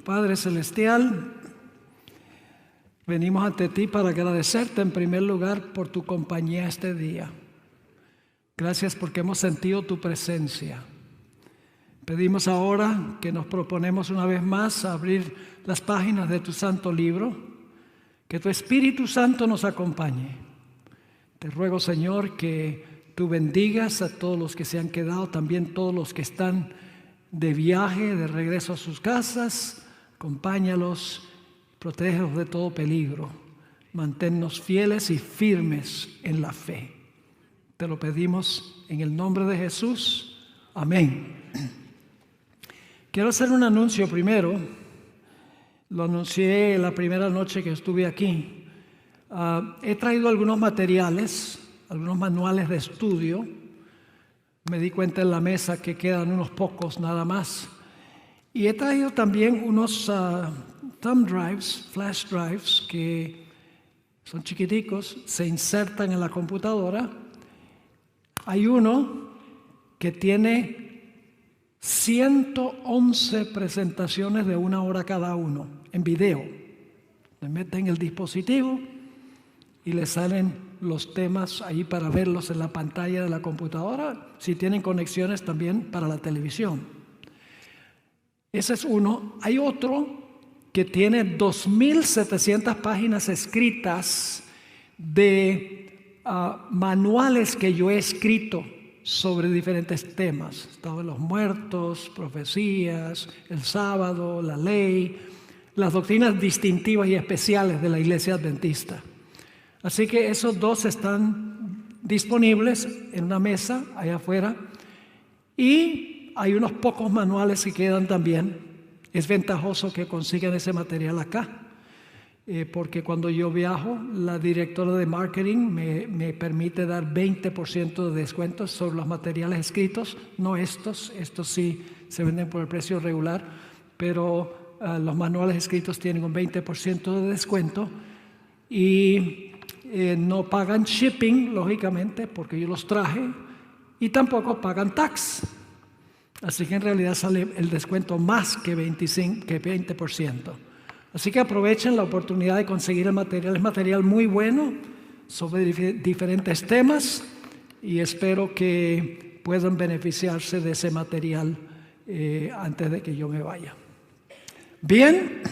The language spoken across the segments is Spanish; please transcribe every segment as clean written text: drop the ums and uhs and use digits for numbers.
Padre Celestial, venimos ante ti para agradecerte en primer lugar por tu compañía este día. Gracias porque hemos sentido tu presencia. Pedimos ahora que nos proponemos una vez más abrir las páginas de tu santo libro, que tu Espíritu Santo nos acompañe. Te ruego, Señor, que tú bendigas a todos los que se han quedado, también todos los que están de viaje, de regreso a sus casas. Acompáñalos, protégelos de todo peligro. Manténnos fieles y firmes en la fe. Te lo pedimos en el nombre de Jesús. Amén. Quiero hacer un anuncio primero. Lo anuncié la primera noche que estuve aquí. He traído algunos materiales, algunos manuales de estudio. Me di cuenta en la mesa que quedan unos pocos nada más. Y he traído también unos thumb drives, flash drives, que son chiquiticos, se insertan en la computadora. Hay uno que tiene 111 presentaciones de 1 hora cada uno, en video. Le meten el dispositivo y le salen los temas ahí para verlos en la pantalla de la computadora, si tienen conexiones también para la televisión. Ese es uno. Hay otro que tiene 2,700 páginas escritas de manuales que yo he escrito sobre diferentes temas. Estado de los muertos, profecías, el sábado, la ley, las doctrinas distintivas y especiales de la Iglesia Adventista. Así que esos dos están disponibles en una mesa allá afuera. Y hay unos pocos manuales que quedan también. Es ventajoso que consigan ese material acá, porque cuando yo viajo, la directora de marketing me permite dar 20% de descuento sobre los materiales escritos, no estos sí se venden por el precio regular, pero los manuales escritos tienen un 20% de descuento y no pagan shipping, lógicamente, porque yo los traje, y tampoco pagan tax. Así que en realidad sale el descuento más que 20%. Así que aprovechen la oportunidad de conseguir el material. Es material muy bueno sobre diferentes temas y espero que puedan beneficiarse de ese material antes de que yo me vaya. Bien,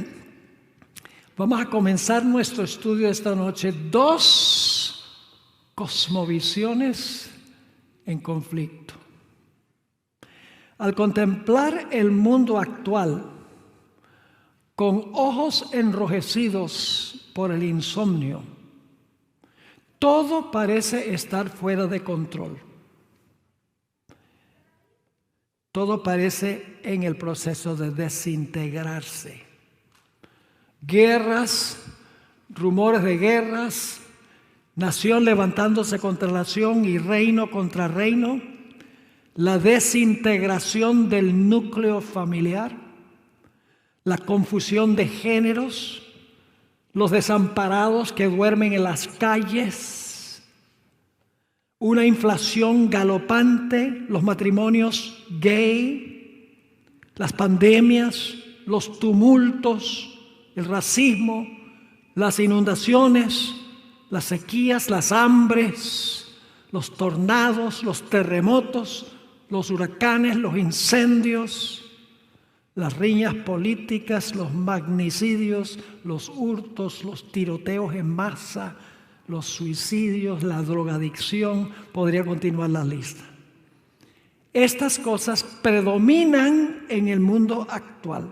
vamos a comenzar nuestro estudio esta noche. 2 cosmovisiones en conflicto. Al contemplar el mundo actual con ojos enrojecidos por el insomnio, todo parece estar fuera de control. Todo parece en el proceso de desintegrarse. Guerras, rumores de guerras, nación levantándose contra nación y reino contra reino. La desintegración del núcleo familiar, la confusión de géneros, los desamparados que duermen en las calles, una inflación galopante, los matrimonios gay, las pandemias, los tumultos, el racismo, las inundaciones, las sequías, las hambres, los tornados, los terremotos, los huracanes, los incendios, las riñas políticas, los magnicidios, los hurtos, los tiroteos en masa, los suicidios, la drogadicción, podría continuar la lista. Estas cosas predominan en el mundo actual.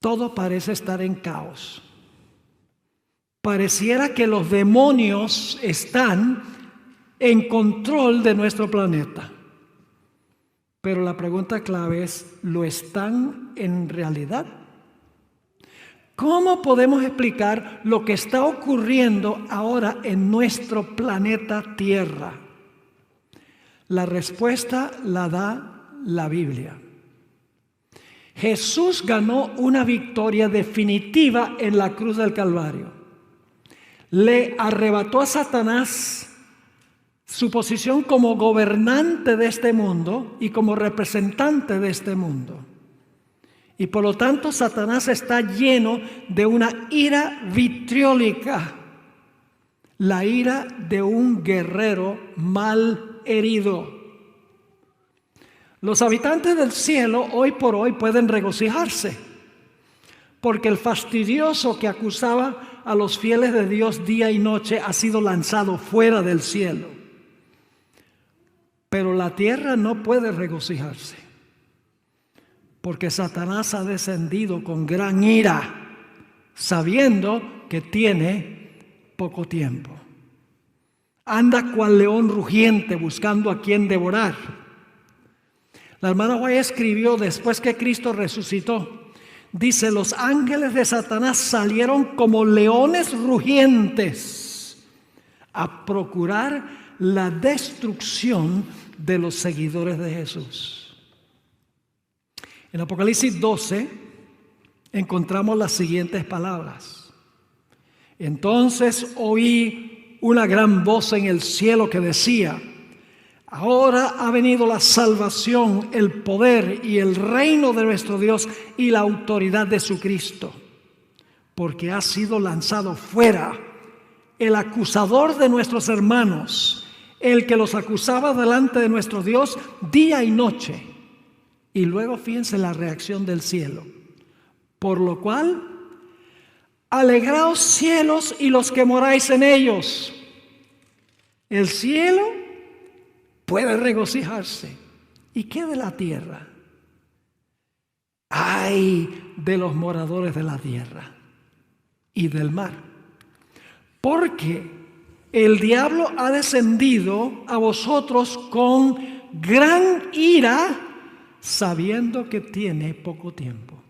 Todo parece estar en caos. Pareciera que los demonios están en control de nuestro planeta. Pero la pregunta clave es, ¿lo están en realidad? ¿Cómo podemos explicar lo que está ocurriendo ahora en nuestro planeta Tierra? La respuesta la da la Biblia. Jesús ganó una victoria definitiva en la cruz del Calvario. Le arrebató a Satanás su posición como gobernante de este mundo y como representante de este mundo. Y por lo tanto Satanás está lleno de una ira vitriólica, la ira de un guerrero mal herido. Los habitantes del cielo hoy por hoy pueden regocijarse, porque el fastidioso que acusaba a los fieles de Dios día y noche ha sido lanzado fuera del cielo. Pero la tierra no puede regocijarse, porque Satanás ha descendido con gran ira, sabiendo que tiene poco tiempo. Anda cual león rugiente buscando a quien devorar. La hermana White escribió después que Cristo resucitó, dice: los ángeles de Satanás salieron como leones rugientes a procurar la destrucción de los seguidores de Jesús. En Apocalipsis 12 encontramos las siguientes palabras: entonces oí una gran voz en el cielo que decía: ahora ha venido la salvación, el poder y el reino de nuestro Dios y la autoridad de su Cristo, porque ha sido lanzado fuera el acusador de nuestros hermanos, el que los acusaba delante de nuestro Dios día y noche. Y luego fíjense la reacción del cielo: por lo cual, alegraos cielos y los que moráis en ellos. El cielo puede regocijarse. ¿Y qué de la tierra? ¡Ay de los moradores de la tierra y del mar! Porque el diablo ha descendido a vosotros con gran ira, sabiendo que tiene poco tiempo.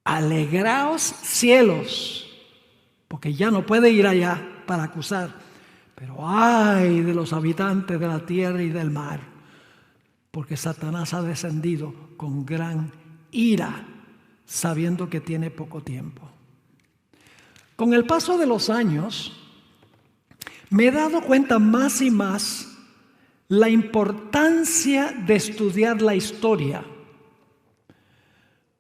Alegraos cielos, porque ya no puede ir allá para acusar. Pero ay de los habitantes de la tierra y del mar, porque Satanás ha descendido con gran ira, sabiendo que tiene poco tiempo. Con el paso de los años, me he dado cuenta más y más la importancia de estudiar la historia,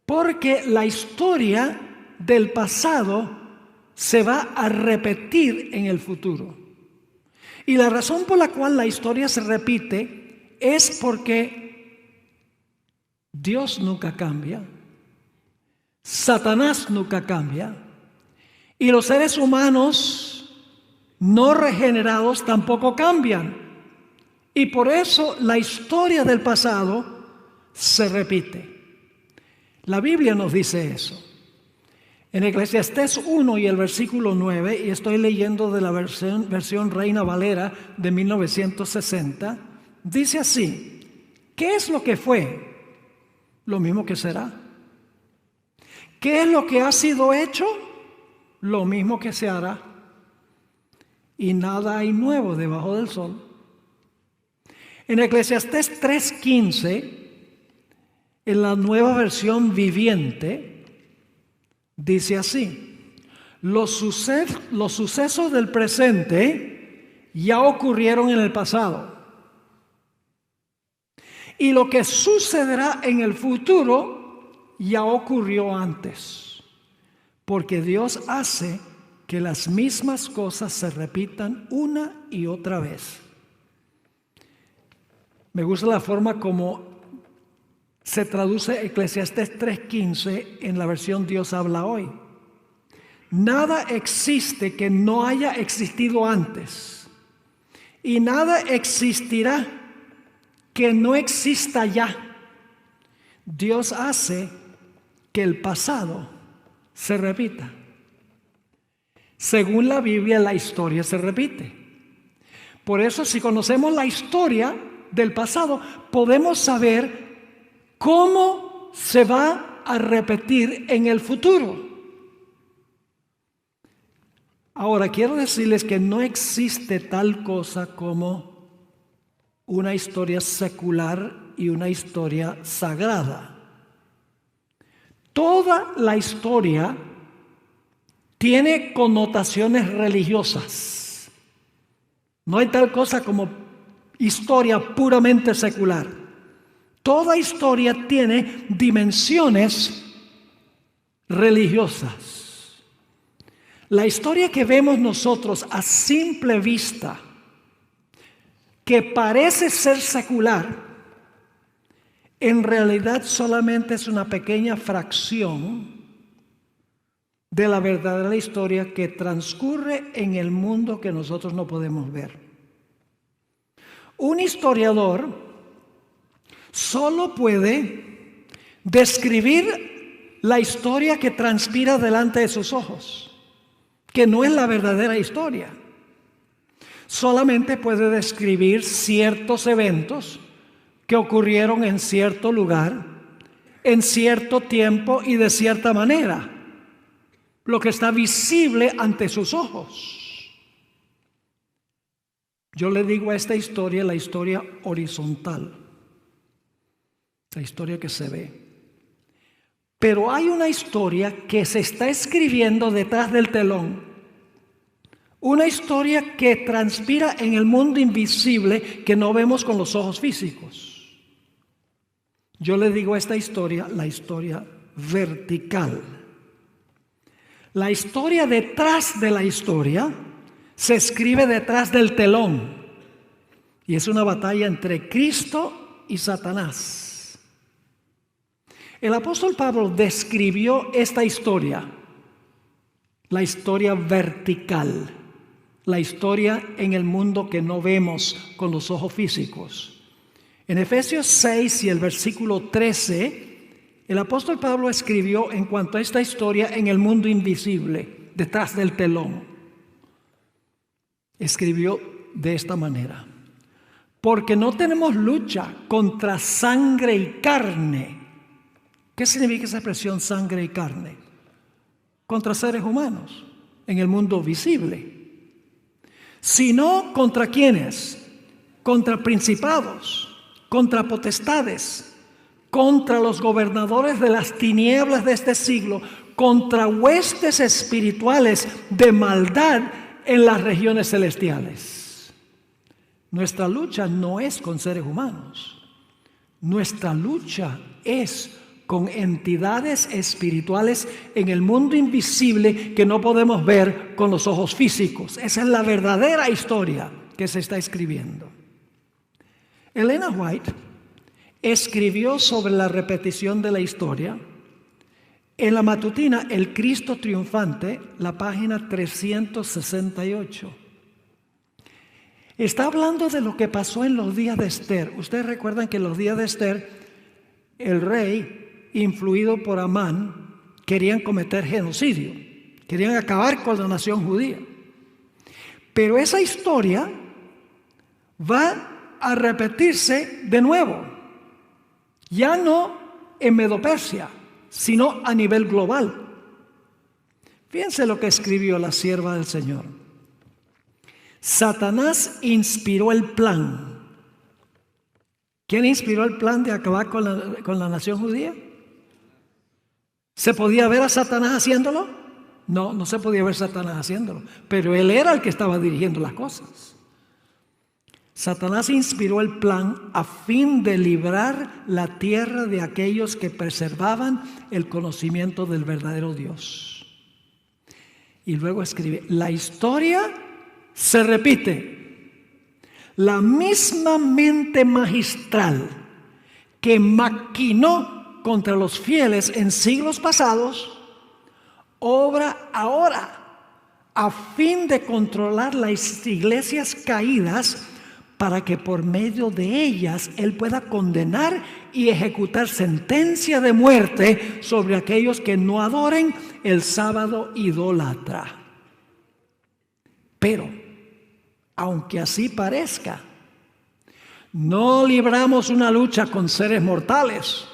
porque la historia del pasado se va a repetir en el futuro. Y la razón por la cual la historia se repite es porque Dios nunca cambia, Satanás nunca cambia, y los seres humanos no regenerados tampoco cambian. Y por eso la historia del pasado se repite. La Biblia nos dice eso. En Eclesiastés 1 y el versículo 9, y estoy leyendo de la versión Reina Valera de 1960, dice así: ¿qué es lo que fue? Lo mismo que será. ¿Qué es lo que ha sido hecho? Lo mismo que se hará. Y nada hay nuevo debajo del sol. En Eclesiastés 3:15, en la nueva versión viviente, dice así: los sucesos del presente ya ocurrieron en el pasado, y lo que sucederá en el futuro ya ocurrió antes, porque Dios hace que las mismas cosas se repitan una y otra vez. Me gusta la forma como se traduce Eclesiastés 3:15 en la versión Dios habla hoy. Nada existe que no haya existido antes, y nada existirá que no exista ya. Dios hace que el pasado se repita. Según la Biblia, la historia se repite. Por eso, si conocemos la historia del pasado, podemos saber cómo se va a repetir en el futuro. Ahora, quiero decirles que no existe tal cosa como una historia secular y una historia sagrada. Toda la historia tiene connotaciones religiosas. No hay tal cosa como historia puramente secular. Toda historia tiene dimensiones religiosas. La historia que vemos nosotros a simple vista, que parece ser secular, en realidad solamente es una pequeña fracción de la verdadera historia que transcurre en el mundo que nosotros no podemos ver. Un historiador solo puede describir la historia que transpira delante de sus ojos, que no es la verdadera historia. Solamente puede describir ciertos eventos que ocurrieron en cierto lugar, en cierto tiempo y de cierta manera, lo que está visible ante sus ojos. Yo le digo a esta historia la historia horizontal, la historia que se ve. Pero hay una historia que se está escribiendo detrás del telón, una historia que transpira en el mundo invisible que no vemos con los ojos físicos. Yo le digo a esta historia la historia vertical. La historia detrás de la historia se escribe detrás del telón y es una batalla entre Cristo y Satanás. El apóstol Pablo describió esta historia, la historia vertical, la historia en el mundo que no vemos con los ojos físicos. En Efesios 6 y el versículo 13, el apóstol Pablo escribió en cuanto a esta historia en el mundo invisible, detrás del telón. Escribió de esta manera: porque no tenemos lucha contra sangre y carne. ¿Qué significa esa expresión sangre y carne? Contra seres humanos en el mundo visible, sino contra ¿quiénes? Contra principados, contra potestades, contra los gobernadores de las tinieblas de este siglo, contra huestes espirituales de maldad en las regiones celestiales. Nuestra lucha no es con seres humanos. Nuestra lucha es con entidades espirituales en el mundo invisible que no podemos ver con los ojos físicos. Esa es la verdadera historia que se está escribiendo. Elena White escribió sobre la repetición de la historia en la matutina El Cristo Triunfante, la página 368. Está hablando de lo que pasó en los días de Esther. Ustedes recuerdan que en los días de Esther, el rey, influido por Amán, querían cometer genocidio, querían acabar con la nación judía. Pero esa historia va a repetirse de nuevo, ya no en Medo-Persia, sino a nivel global. Fíjense lo que escribió la sierva del Señor. Satanás inspiró el plan. ¿Quién inspiró el plan de acabar con la nación judía? ¿Se podía ver a Satanás haciéndolo? No, no se podía ver a Satanás haciéndolo, pero él era el que estaba dirigiendo las cosas. Satanás inspiró el plan a fin de librar la tierra de aquellos que preservaban el conocimiento del verdadero Dios. Y luego escribe: la historia se repite. La misma mente magistral que maquinó contra los fieles en siglos pasados, obra ahora a fin de controlar las iglesias caídas, para que por medio de ellas Él pueda condenar y ejecutar sentencia de muerte sobre aquellos que no adoren el sábado idólatra. Pero, aunque así parezca, no libramos una lucha con seres mortales,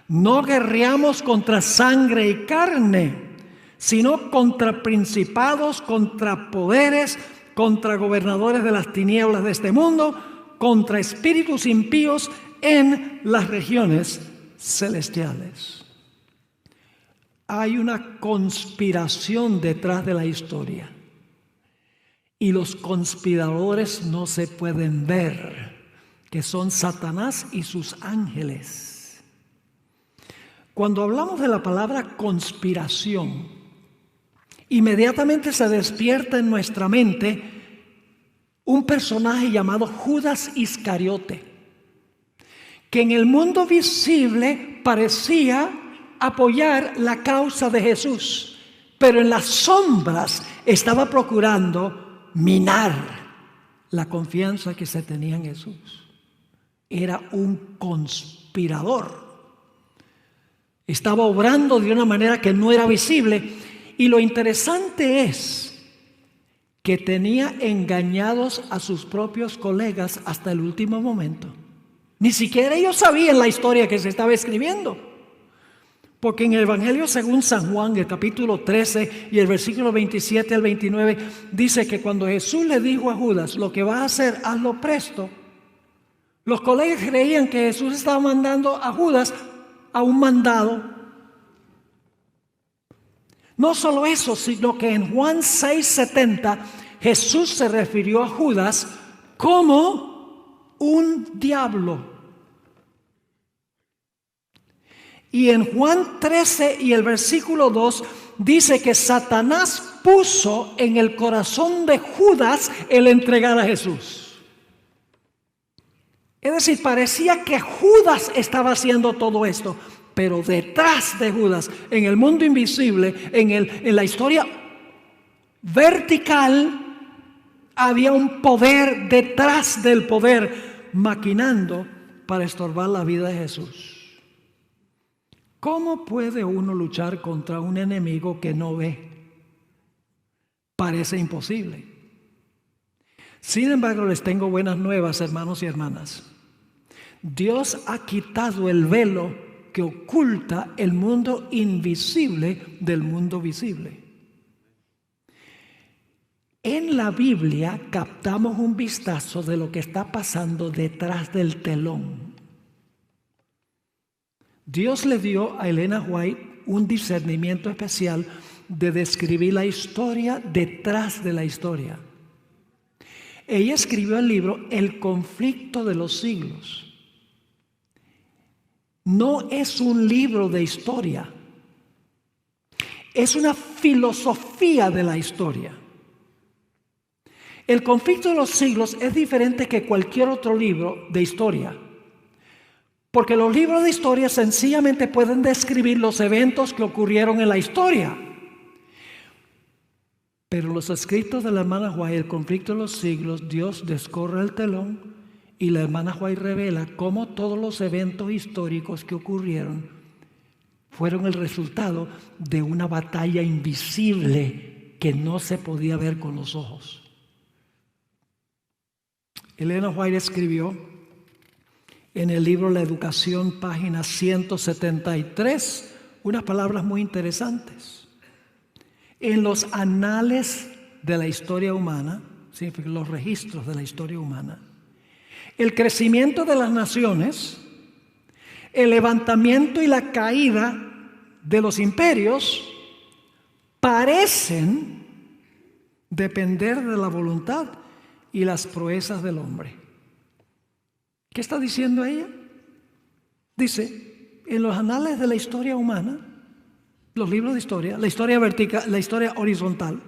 no guerreamos contra sangre y carne, sino contra principados, contra poderes, contra gobernadores de las tinieblas de este mundo, contra espíritus impíos en las regiones celestiales. Hay una conspiración detrás de la historia y los conspiradores no se pueden ver, que son Satanás y sus ángeles. Cuando hablamos de la palabra conspiración, inmediatamente se despierta en nuestra mente un personaje llamado Judas Iscariote, que en el mundo visible parecía apoyar la causa de Jesús, pero en las sombras estaba procurando minar la confianza que se tenía en Jesús. Era un conspirador. Estaba obrando de una manera que no era visible. Y lo interesante es que tenía engañados a sus propios colegas hasta el último momento. Ni siquiera ellos sabían la historia que se estaba escribiendo. Porque en el Evangelio según San Juan, el capítulo 13 y el versículo 27 al 29, dice que cuando Jesús le dijo a Judas, lo que vas a hacer, hazlo presto. Los colegas creían que Jesús estaba mandando a Judas a un mandado. No solo eso, sino que en Juan 6:70 Jesús se refirió a Judas como un diablo. Y en Juan 13 y el versículo 2 dice que Satanás puso en el corazón de Judas el entregar a Jesús. Es decir, parecía que Judas estaba haciendo todo esto, pero detrás de Judas, en el mundo invisible, en la historia vertical, había un poder detrás del poder maquinando para estorbar la vida de Jesús. ¿Cómo puede uno luchar contra un enemigo que no ve? Parece imposible. Sin embargo, les tengo buenas nuevas, hermanos y hermanas. Dios ha quitado el velo que oculta el mundo invisible del mundo visible. En la Biblia captamos un vistazo de lo que está pasando detrás del telón. Dios le dio a Elena White un discernimiento especial de describir la historia detrás de la historia. Ella escribió el libro El conflicto de los siglos. No es un libro de historia, es una filosofía de la historia. El conflicto de los siglos es diferente que cualquier otro libro de historia, porque los libros de historia sencillamente pueden describir los eventos que ocurrieron en la historia. Pero los escritos de la hermana White, el conflicto de los siglos, Dios descorre el telón y la hermana White revela cómo todos los eventos históricos que ocurrieron fueron el resultado de una batalla invisible que no se podía ver con los ojos. Elena White escribió en el libro La Educación, página 173, unas palabras muy interesantes. En los anales de la historia humana, significa los registros de la historia humana, el crecimiento de las naciones, el levantamiento y la caída de los imperios parecen depender de la voluntad y las proezas del hombre. ¿Qué está diciendo ella? Dice, en los anales de la historia humana, los libros de historia, la historia vertical, la historia horizontal,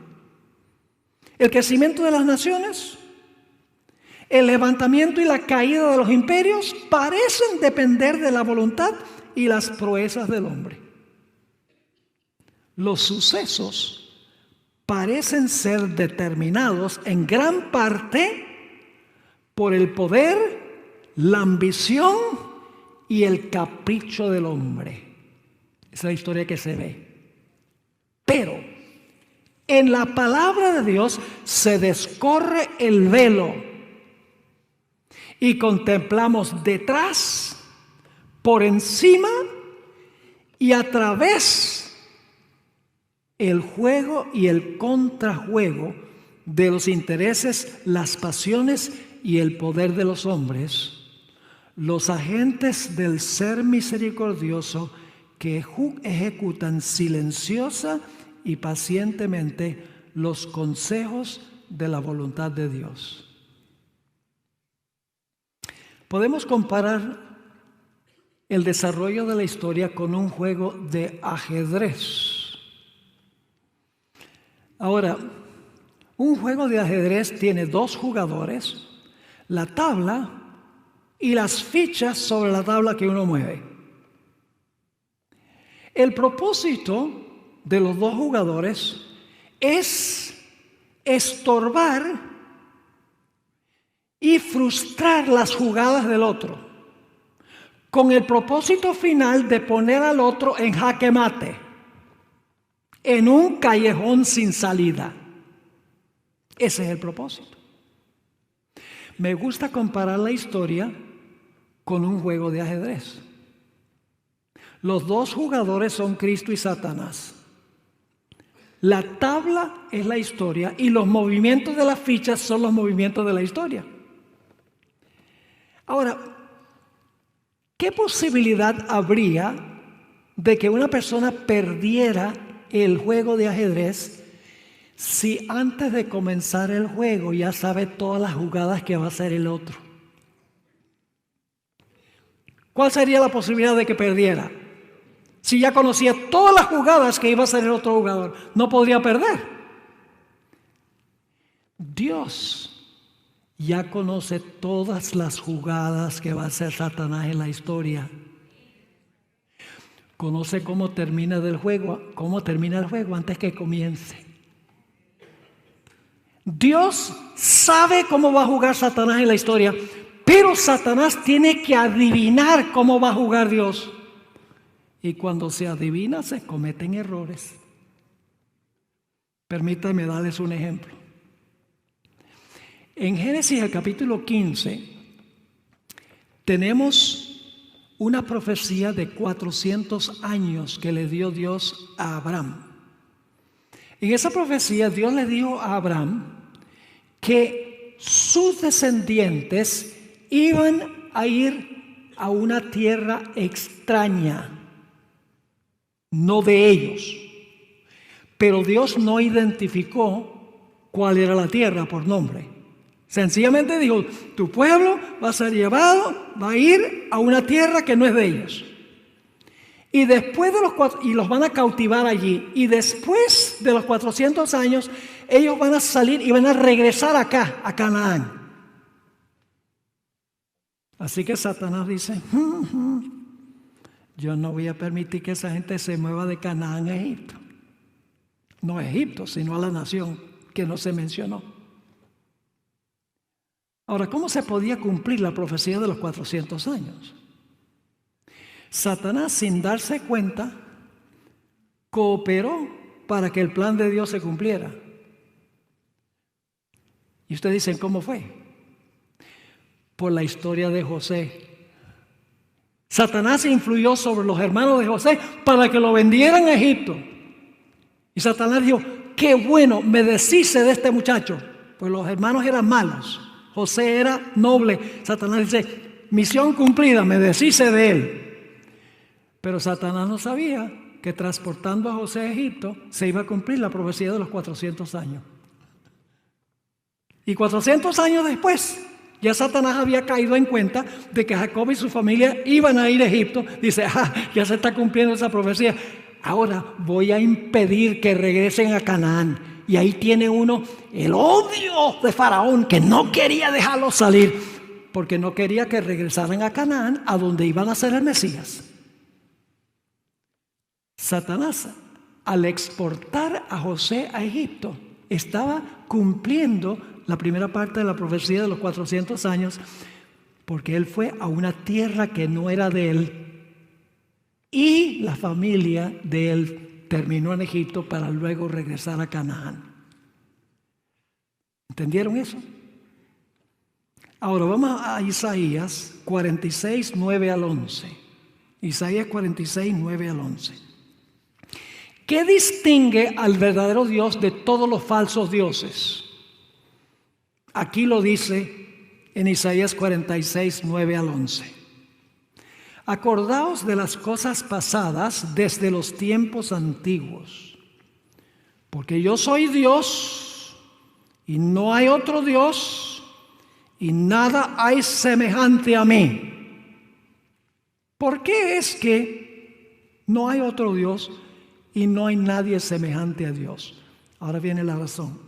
el crecimiento de las naciones, el levantamiento y la caída de los imperios parecen depender de la voluntad y las proezas del hombre. Los sucesos parecen ser determinados en gran parte por el poder, la ambición y el capricho del hombre. Esa es la historia que se ve. Pero en la palabra de Dios se descorre el velo y contemplamos detrás, por encima y a través el juego y el contrajuego de los intereses, las pasiones y el poder de los hombres, los agentes del ser misericordioso que ejecutan silenciosa y pacientemente los consejos de la voluntad de Dios. Podemos comparar el desarrollo de la historia con un juego de ajedrez. Ahora, un juego de ajedrez tiene 2 jugadores, la tabla y las fichas sobre la tabla que uno mueve. El propósito de los 2 jugadores es estorbar y frustrar las jugadas del otro, con el propósito final de poner al otro en jaque mate, en un callejón sin salida. Ese es el propósito. Me gusta comparar la historia con un juego de ajedrez. Los 2 jugadores son Cristo y Satanás. La tabla es la historia y los movimientos de las fichas son los movimientos de la historia. Ahora, ¿qué posibilidad habría de que una persona perdiera el juego de ajedrez si antes de comenzar el juego ya sabe todas las jugadas que va a hacer el otro? ¿Cuál sería la posibilidad de que perdiera? Si ya conocía todas las jugadas que iba a hacer el otro jugador, no podría perder. Dios ya conoce todas las jugadas que va a hacer Satanás en la historia. Conoce cómo termina el juego antes que comience. Dios sabe cómo va a jugar Satanás en la historia, pero Satanás tiene que adivinar cómo va a jugar Dios. Y cuando se adivina, se cometen errores. Permítanme darles un ejemplo. En Génesis, el capítulo 15, tenemos una profecía de 400 años que le dio Dios a Abraham. En esa profecía, Dios le dijo a Abraham que sus descendientes iban a ir a una tierra extraña, no de ellos. Pero Dios no identificó cuál era la tierra por nombre. Sencillamente dijo, tu pueblo va a ser llevado, va a ir a una tierra que no es de ellos. Y después de y los van a cautivar allí. Y después de los 400 años, ellos van a salir y van a regresar acá, a Canaán. Así que Satanás dice, yo no voy a permitir que esa gente se mueva de Canaán a Egipto. No a Egipto, sino a la nación que no se mencionó. Ahora, ¿cómo se podía cumplir la profecía de los 400 años? Satanás, sin darse cuenta, cooperó para que el plan de Dios se cumpliera. Y ustedes dicen, ¿cómo fue? Por la historia de José. Satanás influyó sobre los hermanos de José para que lo vendieran a Egipto. Y Satanás dijo, qué bueno, me deshice de este muchacho. Pues los hermanos eran malos. José era noble. Satanás dice, misión cumplida, me deshice de él. Pero Satanás no sabía que transportando a José a Egipto se iba a cumplir la profecía de los 400 años. Y 400 años después, ya Satanás había caído en cuenta de que Jacob y su familia iban a ir a Egipto. Dice, ya se está cumpliendo esa profecía. Ahora voy a impedir que regresen a Canaán. Y ahí tiene uno el odio de Faraón, que no quería dejarlos salir, porque no quería que regresaran a Canaán, a donde iban a ser el Mesías. Satanás, al exportar a José a Egipto, estaba cumpliendo la primera parte de la profecía de los 400 años, porque él fue a una tierra que no era de él, y la familia de él terminó en Egipto para luego regresar a Canaán. ¿Entendieron eso? Ahora vamos a Isaías 46, 9 al 11. Isaías 46, 9 al 11. ¿Qué distingue al verdadero Dios de todos los falsos dioses? Aquí lo dice en Isaías 46, 9 al 11. Acordaos de las cosas pasadas desde los tiempos antiguos, porque yo soy Dios y no hay otro Dios y nada hay semejante a mí. ¿Por qué es que no hay otro Dios y no hay nadie semejante a Dios? Ahora viene la razón.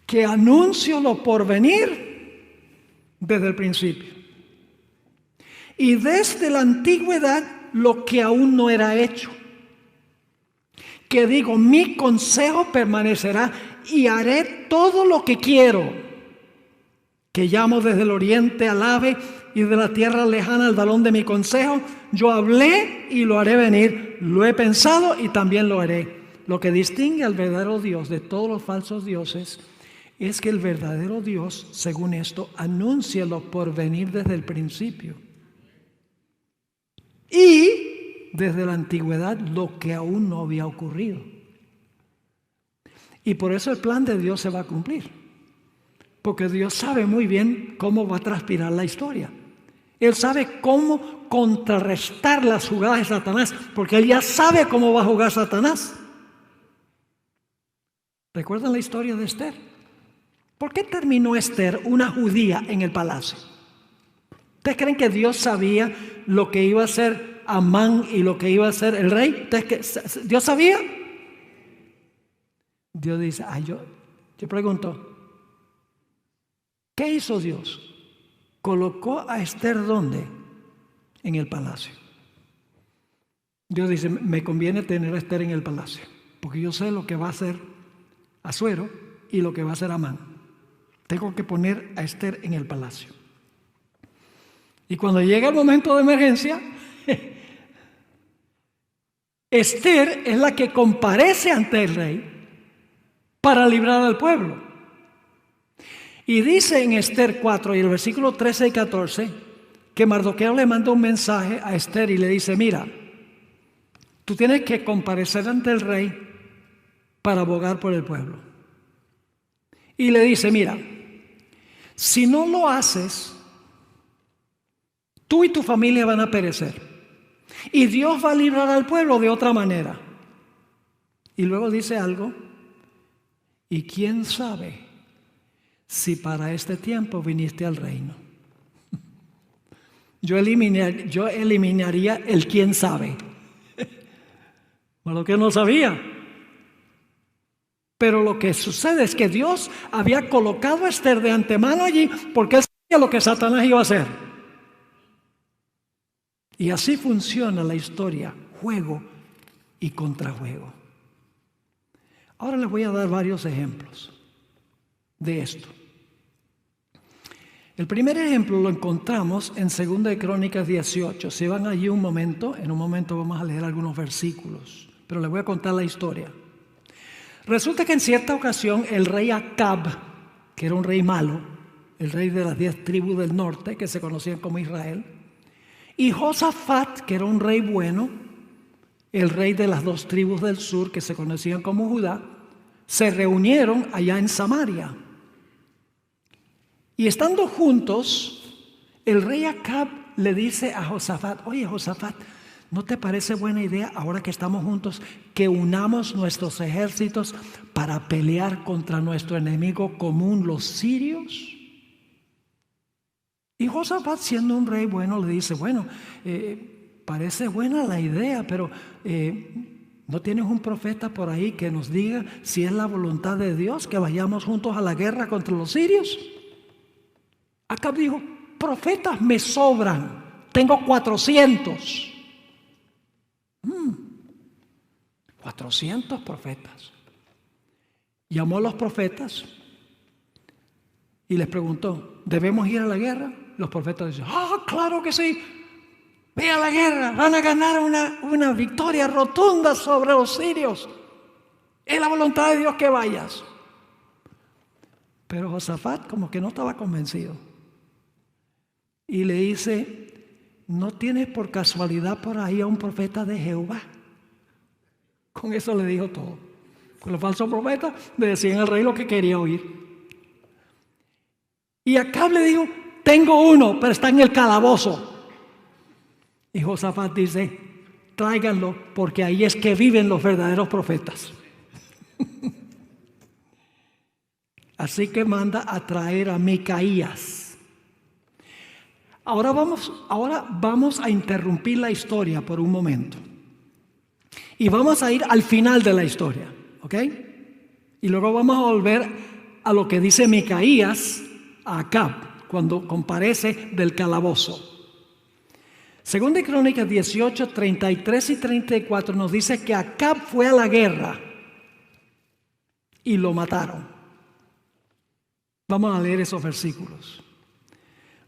Que anuncio lo por venir desde el principio. Y desde la antigüedad lo que aún no era hecho. Que digo, mi consejo permanecerá y haré todo lo que quiero. Que llamo desde el oriente al ave y de la tierra lejana al balón de mi consejo. Yo hablé y lo haré venir. Lo he pensado y también lo haré. Lo que distingue al verdadero Dios de todos los falsos dioses es que el verdadero Dios, según esto, anuncia lo por venir desde el principio. Y desde la antigüedad lo que aún no había ocurrido. Y por eso el plan de Dios se va a cumplir. Porque Dios sabe muy bien cómo va a transpirar la historia. Él sabe cómo contrarrestar las jugadas de Satanás, porque Él ya sabe cómo va a jugar Satanás. ¿Recuerdan la historia de Esther? ¿Por qué terminó Esther, una judía, en el palacio? ¿Ustedes creen que Dios sabía lo que iba a hacer Amán y lo que iba a hacer el rey? ¿Dios sabía? Dios dice, yo pregunto, ¿qué hizo Dios? ¿Colocó a Esther dónde? En el palacio. Dios dice, me conviene tener a Esther en el palacio, porque yo sé lo que va a hacer Asuero y lo que va a hacer Amán. Tengo que poner a Esther en el palacio. Y cuando llega el momento de emergencia, Esther es la que comparece ante el rey para librar al pueblo. Y dice en Esther 4 y el versículo 13 y 14 que Mardoqueo le manda un mensaje a Esther y le dice, mira, tú tienes que comparecer ante el rey para abogar por el pueblo. Y le dice, mira, si no lo haces, tú y tu familia van a perecer. Y Dios va a librar al pueblo de otra manera. Y luego dice algo, y quién sabe si para este tiempo viniste al reino. Yo eliminaría el quién sabe. Bueno, que no sabía. Pero lo que sucede es que Dios había colocado a Esther de antemano allí porque él sabía lo que Satanás iba a hacer. Y así funciona la historia, juego y contrajuego. Ahora les voy a dar varios ejemplos de esto. El primer ejemplo lo encontramos en 2 de Crónicas 18. Si van allí un momento, en un momento vamos a leer algunos versículos, pero les voy a contar la historia. Resulta que en cierta ocasión el rey Acab, que era un rey malo, el rey de las 10 tribus del norte, que se conocían como Israel, y Josafat, que era un rey bueno, el rey de las 2 tribus del sur, que se conocían como Judá, se reunieron allá en Samaria. Y estando juntos, el rey Acab le dice a Josafat, oye Josafat, ¿no te parece buena idea ahora que estamos juntos que unamos nuestros ejércitos para pelear contra nuestro enemigo común, los sirios? Y Josafat, siendo un rey bueno, le dice, bueno, parece buena la idea, pero ¿no tienes un profeta por ahí que nos diga si es la voluntad de Dios que vayamos juntos a la guerra contra los sirios? Acab dijo, profetas me sobran, tengo 400. 400 profetas. Llamó a los profetas y les preguntó, ¿debemos ir a la guerra? Los profetas dicen, claro que sí. Ve a la guerra, van a ganar una victoria rotunda sobre los sirios. Es la voluntad de Dios que vayas. Pero Josafat como que no estaba convencido. Y le dice, ¿no tienes por casualidad por ahí a un profeta de Jehová? Con eso le dijo todo. Con los falsos profetas le decían al rey lo que quería oír. Y Acab le dijo, tengo uno, pero está en el calabozo. Y Josafat dice, tráiganlo, porque ahí es que viven los verdaderos profetas. Así que manda a traer a Micaías. Ahora vamos a interrumpir la historia por un momento. Y vamos a ir al final de la historia, ¿ok? Y luego vamos a volver a lo que dice Micaías a Acab cuando comparece del calabozo. Segunda de Crónicas 18, 33 y 34 nos dice que Acab fue a la guerra y lo mataron. Vamos a leer esos versículos.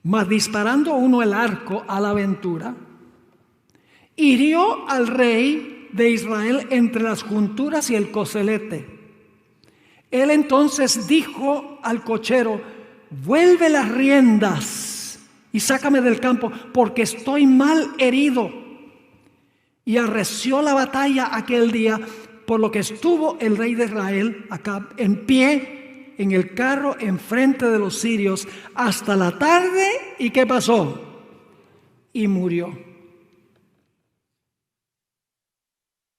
Mas disparando uno el arco a la aventura, hirió al rey de Israel entre las junturas y el coselete. Él entonces dijo al cochero: vuelve las riendas y sácame del campo, porque estoy mal herido. Y arreció la batalla aquel día, por lo que estuvo el rey de Israel, Acab, en pie en el carro enfrente de los sirios hasta la tarde. ¿Y qué pasó? Y murió.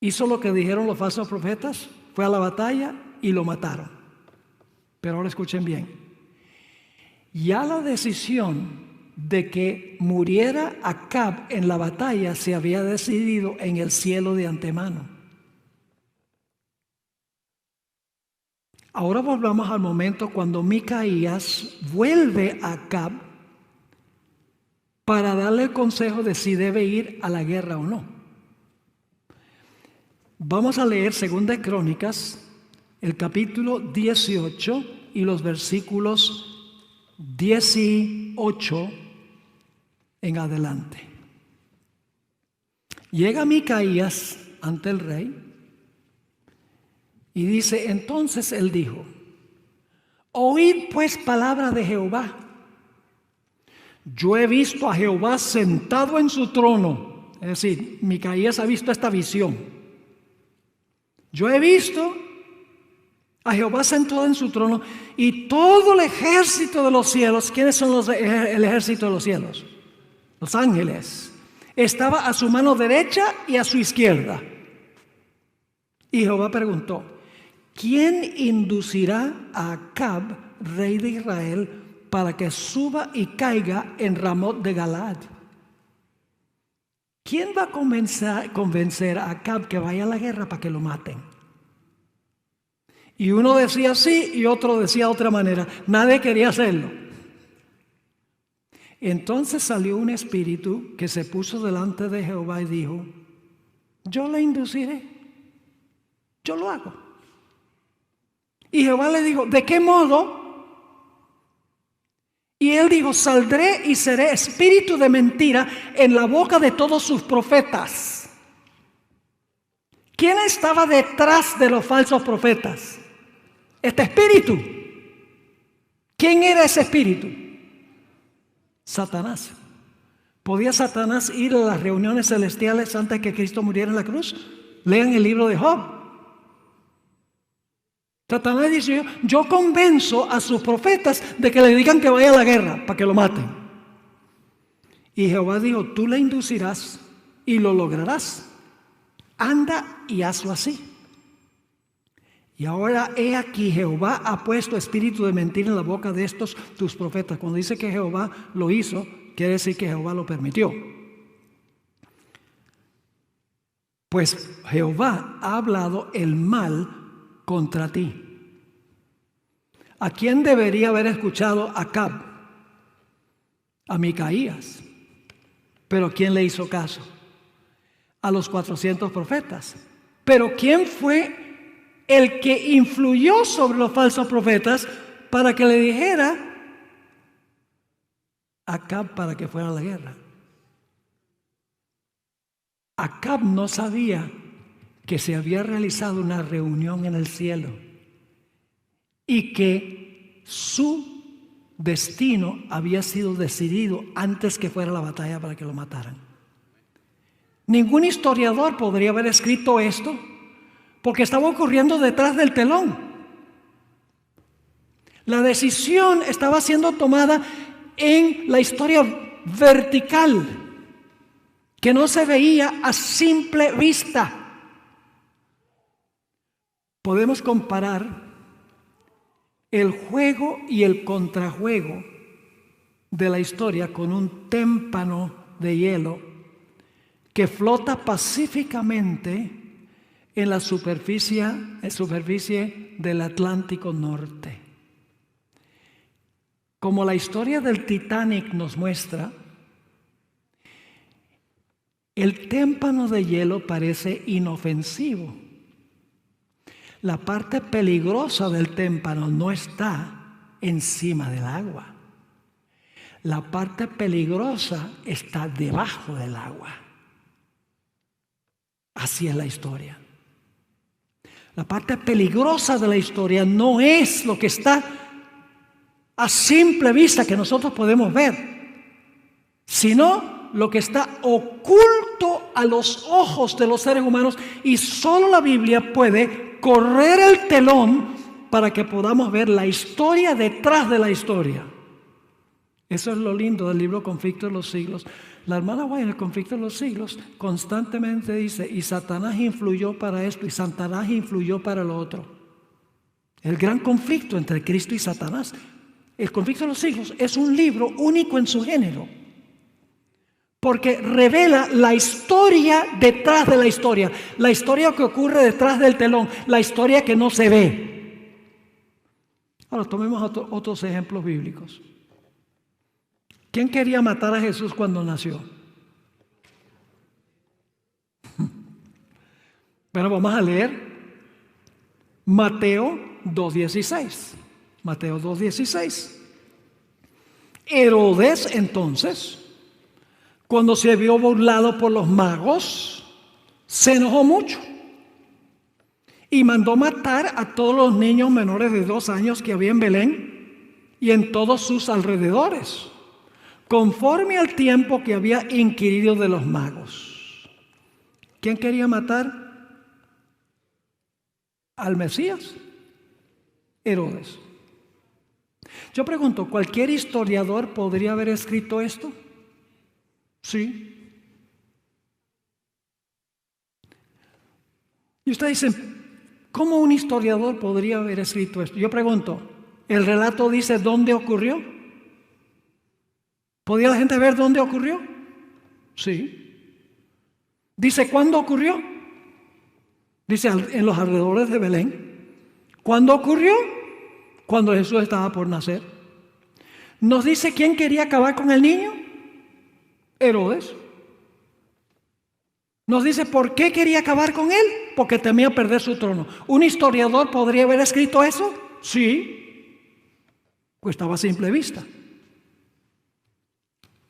Hizo lo que dijeron los falsos profetas, fue a la batalla y lo mataron. Pero ahora escuchen bien. Ya la decisión de que muriera Acab en la batalla se había decidido en el cielo de antemano. Ahora volvamos al momento cuando Micaías vuelve a Acab para darle el consejo de si debe ir a la guerra o no. Vamos a leer Segunda de Crónicas, el capítulo 18 y los versículos 18 en adelante. Llega Micaías ante el rey y dice: entonces él dijo: oíd pues palabra de Jehová. Yo he visto a Jehová sentado en su trono. Es decir, Micaías ha visto esta visión. Yo he visto a Jehová sentado en su trono y todo el ejército de los cielos. ¿Quiénes son el ejército de los cielos? Los ángeles. Estaba a su mano derecha y a su izquierda. Y Jehová preguntó: ¿quién inducirá a Acab, rey de Israel, para que suba y caiga en Ramot de Galaad? ¿Quién va a convencer a Acab que vaya a la guerra para que lo maten? Y uno decía sí y otro decía de otra manera. Nadie quería hacerlo. Entonces salió un espíritu que se puso delante de Jehová y dijo: yo le induciré, yo lo hago. Y Jehová le dijo: ¿de qué modo? Y él dijo: saldré y seré espíritu de mentira en la boca de todos sus profetas. ¿Quién estaba detrás de los falsos profetas? Este espíritu. ¿Quién era ese espíritu? Satanás. ¿Podía Satanás ir a las reuniones celestiales antes que Cristo muriera en la cruz? Lean el libro de Job. Satanás dice: yo convenzo a sus profetas de que le digan que vaya a la guerra para que lo maten. Y Jehová dijo: tú le inducirás y lo lograrás. Anda y hazlo así. Y ahora he aquí, Jehová ha puesto espíritu de mentira en la boca de estos tus profetas. Cuando dice que Jehová lo hizo, quiere decir que Jehová lo permitió. Pues Jehová ha hablado el mal contra ti. ¿A quién debería haber escuchado Acab? A Micaías. Pero ¿quién le hizo caso? A los 400 profetas. Pero ¿quién fue el que influyó sobre los falsos profetas para que le dijera a Acab para que fuera a la guerra? Acab no sabía que se había realizado una reunión en el cielo y que su destino había sido decidido antes que fuera la batalla para que lo mataran. Ningún historiador podría haber escrito esto porque estaba ocurriendo detrás del telón. La decisión estaba siendo tomada en la historia vertical, que no se veía a simple vista. Podemos comparar el juego y el contrajuego de la historia con un témpano de hielo que flota pacíficamente en la superficie del Atlántico Norte. Como la historia del Titanic nos muestra, el témpano de hielo parece inofensivo. La parte peligrosa del témpano no está encima del agua. La parte peligrosa está debajo del agua. Así es la historia. La parte peligrosa de la historia no es lo que está a simple vista que nosotros podemos ver, sino lo que está oculto a los ojos de los seres humanos, y solo la Biblia puede correr el telón para que podamos ver la historia detrás de la historia. Eso es lo lindo del libro Conflicto de los Siglos. La hermana White en el Conflicto de los Siglos constantemente dice, y Satanás influyó para esto, y Satanás influyó para lo otro. El gran conflicto entre Cristo y Satanás. El Conflicto de los Siglos es un libro único en su género, porque revela la historia detrás de la historia que ocurre detrás del telón, la historia que no se ve. Ahora tomemos otros ejemplos bíblicos. ¿Quién quería matar a Jesús cuando nació? Bueno, vamos a leer Mateo 2:16. Mateo 2:16. Herodes, entonces, cuando se vio burlado por los magos, se enojó mucho y mandó matar a todos los niños menores de 2 años que había en Belén y en todos sus alrededores, conforme al tiempo que había inquirido de los magos. ¿Quién quería matar al Mesías? Herodes. Yo pregunto, ¿cualquier historiador podría haber escrito esto? Sí. Y ustedes dicen, ¿cómo un historiador podría haber escrito esto? Yo pregunto, ¿el relato dice dónde ocurrió? ¿Podía la gente ver dónde ocurrió? Sí. ¿Dice cuándo ocurrió? Dice en los alrededores de Belén. ¿Cuándo ocurrió? Cuando Jesús estaba por nacer. ¿Nos dice quién quería acabar con el niño? Herodes. ¿Nos dice por qué quería acabar con él? Porque temía perder su trono. ¿Un historiador podría haber escrito eso? Sí. Pues estaba a simple vista.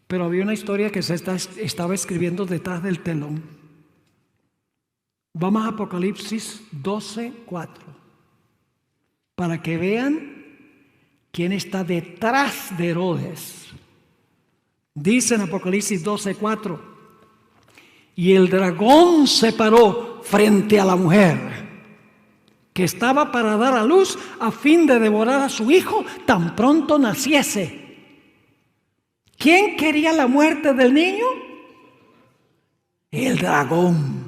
Pero había una historia que se estaba escribiendo detrás del telón. Vamos a Apocalipsis 12:4 para que vean quién está detrás de Herodes. Dice en Apocalipsis 12:4: y el dragón se paró frente a la mujer que estaba para dar a luz a fin de devorar a su hijo tan pronto naciese. ¿Quién quería la muerte del niño? El dragón.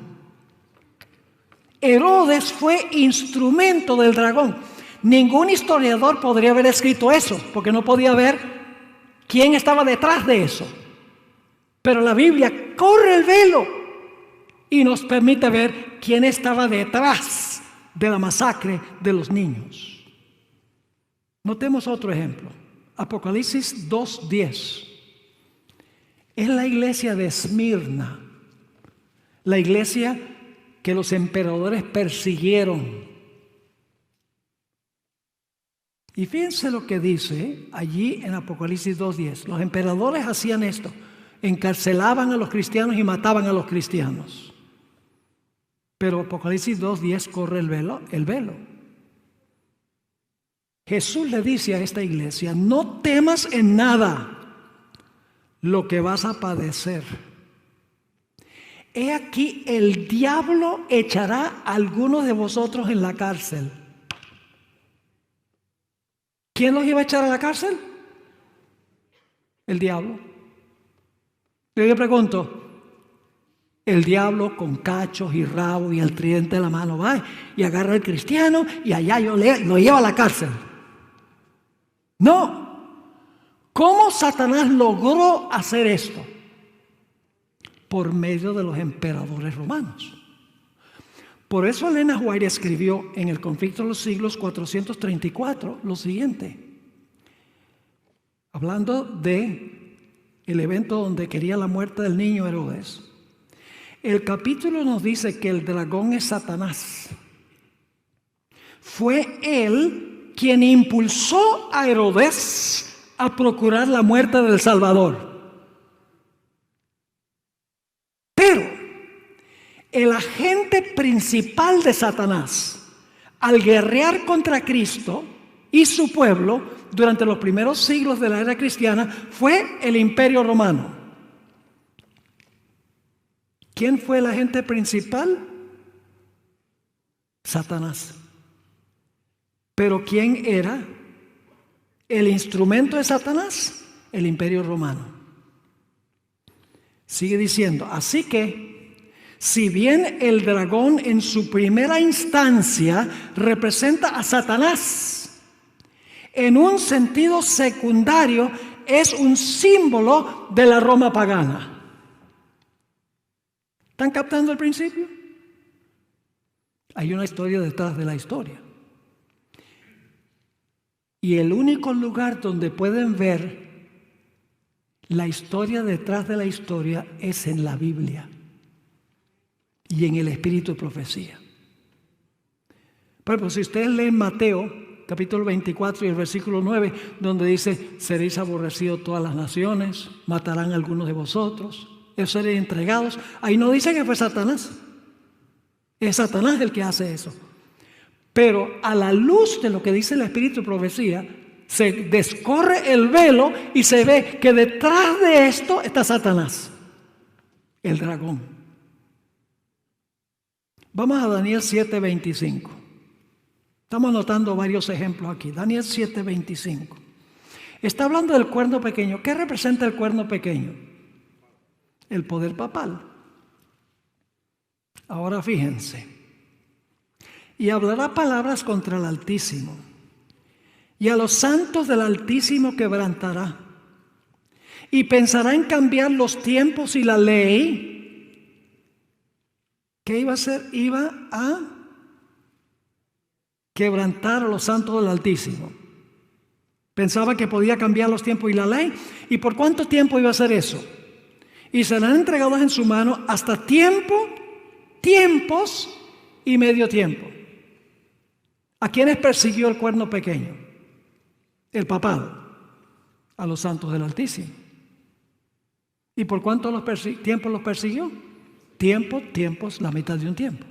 Herodes fue instrumento del dragón. Ningún historiador podría haber escrito eso, porque no podía ver quién estaba detrás de eso. Pero la Biblia corre el velo y nos permite ver quién estaba detrás de la masacre de los niños. Notemos otro ejemplo. Apocalipsis 2:10. Es la iglesia de Esmirna, la iglesia que los emperadores persiguieron. Y fíjense lo que dice allí en Apocalipsis 2:10. Los emperadores hacían esto: encarcelaban a los cristianos y mataban a los cristianos. Pero Apocalipsis 2:10 corre el velo. Jesús le dice a esta iglesia: no temas en nada lo que vas a padecer. He aquí, el diablo echará a algunos de vosotros en la cárcel. ¿Quién los iba a echar a la cárcel? El diablo. Yo le pregunto, el diablo con cachos y rabo y el tridente en la mano va y agarra al cristiano y allá lo lleva a la cárcel. No. ¿Cómo Satanás logró hacer esto? Por medio de los emperadores romanos. Por eso Elena White escribió en El conflicto de los siglos 434 lo siguiente, hablando de el evento donde quería la muerte del niño Herodes. El capítulo nos dice que el dragón es Satanás. Fue él quien impulsó a Herodes a procurar la muerte del Salvador. Pero el agente principal de Satanás al guerrear contra Cristo y su pueblo durante los primeros siglos de la era cristiana fue el Imperio Romano. ¿Quién fue el agente principal? Satanás. ¿Pero quién era el instrumento de Satanás? El Imperio Romano. Sigue diciendo, así que, si bien el dragón en su primera instancia representa a Satanás, en un sentido secundario es un símbolo de la Roma pagana. ¿Están captando el principio? Hay una historia detrás de la historia. Y el único lugar donde pueden ver la historia detrás de la historia es en la Biblia y en el espíritu de profecía. Por ejemplo, si ustedes leen Mateo, capítulo 24 y el versículo 9, donde dice, seréis aborrecidos todas las naciones, matarán a algunos de vosotros, seréis entregados. Ahí no dice que fue Satanás. Es Satanás el que hace eso. Pero a la luz de lo que dice el espíritu de profecía, se descorre el velo y se ve que detrás de esto está Satanás, el dragón. Vamos a Daniel 7:25. Estamos anotando varios ejemplos aquí. Daniel 7:25. Está hablando del cuerno pequeño. ¿Qué representa el cuerno pequeño? El poder papal. Ahora fíjense. Y hablará palabras contra el Altísimo, y a los santos del Altísimo quebrantará, y pensará en cambiar los tiempos y la ley. ¿Qué iba a hacer? Iba a quebrantar a los santos del Altísimo. Pensaba que podía cambiar los tiempos y la ley. ¿Y por cuánto tiempo iba a hacer eso? Y serán entregados en su mano hasta tiempos y medio tiempo. ¿A quiénes persiguió el cuerno pequeño? El papado. A los santos del Altísimo. ¿Y por cuánto tiempo los persiguió? Tiempos, la mitad de un tiempo.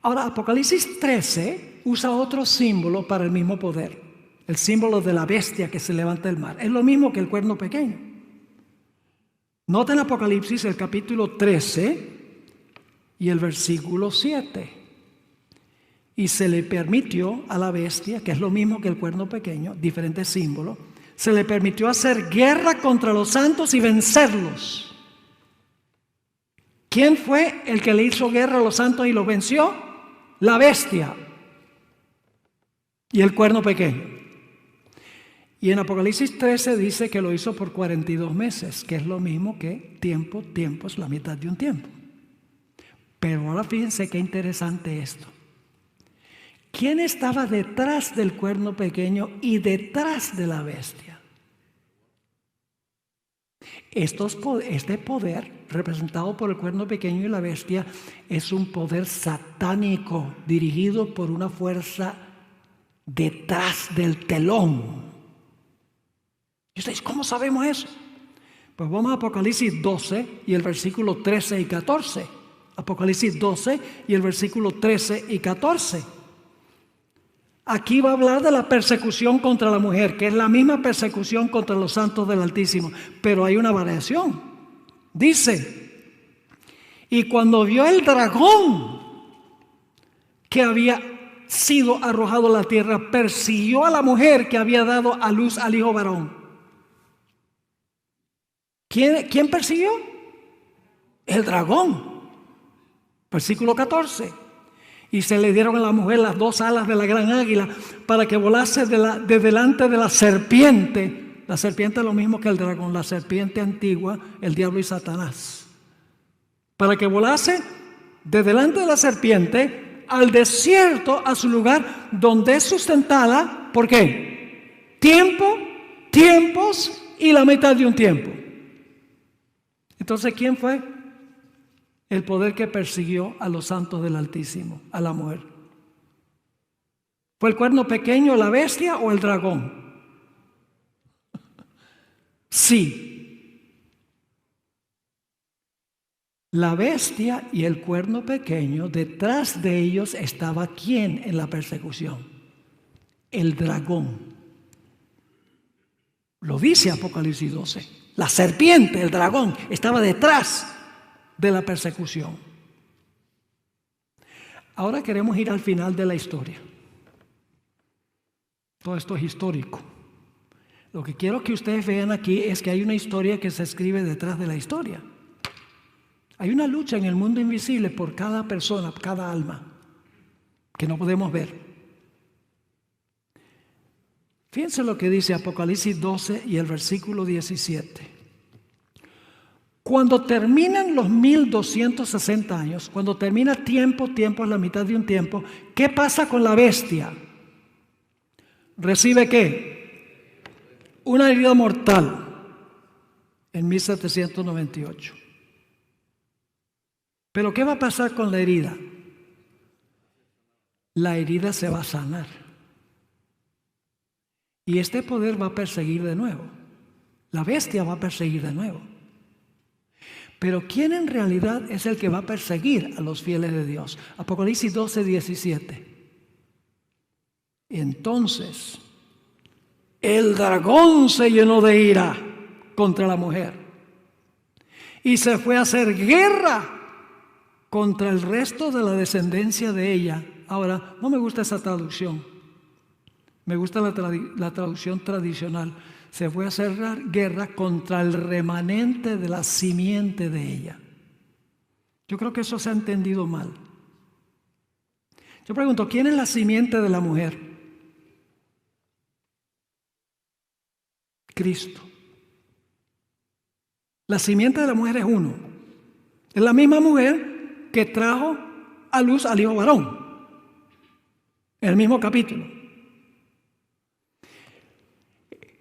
Ahora, Apocalipsis 13 usa otro símbolo para el mismo poder. El símbolo de la bestia que se levanta del mar. Es lo mismo que el cuerno pequeño. Noten Apocalipsis, el capítulo 13 y el versículo 7. Y se le permitió a la bestia, que es lo mismo que el cuerno pequeño, diferente símbolo, se le permitió hacer guerra contra los santos y vencerlos. ¿Quién fue el que le hizo guerra a los santos y los venció? La bestia y el cuerno pequeño. Y en Apocalipsis 13 dice que lo hizo por 42 meses, que es lo mismo que tiempos, la mitad de un tiempo. Pero ahora fíjense qué interesante esto. ¿Quién estaba detrás del cuerno pequeño y detrás de la bestia? Este poder, representado por el cuerno pequeño y la bestia, es un poder satánico, dirigido por una fuerza detrás del telón. ¿Y ustedes cómo sabemos eso? Pues vamos a Apocalipsis 12 y el versículo 13 y 14. Apocalipsis 12 y el versículo 13 y 14. Aquí va a hablar de la persecución contra la mujer, que es la misma persecución contra los santos del Altísimo, pero hay una variación. Dice, y cuando vio el dragón que había sido arrojado a la tierra, persiguió a la mujer que había dado a luz al hijo varón. ¿Quién persiguió? El dragón. Versículo 14. Y se le dieron a la mujer las dos alas de la gran águila para que volase de delante de la serpiente La serpiente es lo mismo que el dragón, la serpiente antigua, el diablo y Satanás. Para que volase de delante de la serpiente al desierto, a su lugar donde es sustentada. ¿Por qué? Tiempos y la mitad de un tiempo. Entonces, ¿quién fue? El poder que persiguió a los santos del Altísimo, a la mujer. ¿Fue el cuerno pequeño, la bestia o el dragón? Sí. La bestia y el cuerno pequeño, detrás de ellos estaba ¿quién en la persecución? El dragón. Lo dice Apocalipsis 12. La serpiente, el dragón, estaba detrás de la persecución. Ahora queremos ir al final de la historia. Todo esto es histórico. Lo que quiero que ustedes vean aquí es que hay una historia que se escribe detrás de la historia. Hay una lucha en el mundo invisible por cada persona, cada alma, que no podemos ver. Fíjense lo que dice Apocalipsis 12 y el versículo 17. Cuando terminan los 1260 años, cuando termina tiempo es la mitad de un tiempo, ¿qué pasa con la bestia? ¿Recibe qué? Una herida mortal en 1798. ¿Pero qué va a pasar con la herida? La herida se va a sanar. Y este poder va a perseguir de nuevo. La bestia va a perseguir de nuevo. Pero ¿quién en realidad es el que va a perseguir a los fieles de Dios? Apocalipsis 12, 17. Entonces, el dragón se llenó de ira contra la mujer y se fue a hacer guerra contra el resto de la descendencia de ella. Ahora, no me gusta esa traducción. Me gusta la traducción tradicional. Se fue a hacer guerra contra el remanente de la simiente de ella. Yo creo que eso se ha entendido mal. Yo pregunto, ¿quién es la simiente de la mujer? Cristo. La simiente de la mujer es uno. Es la misma mujer que trajo a luz al hijo varón. En el mismo capítulo.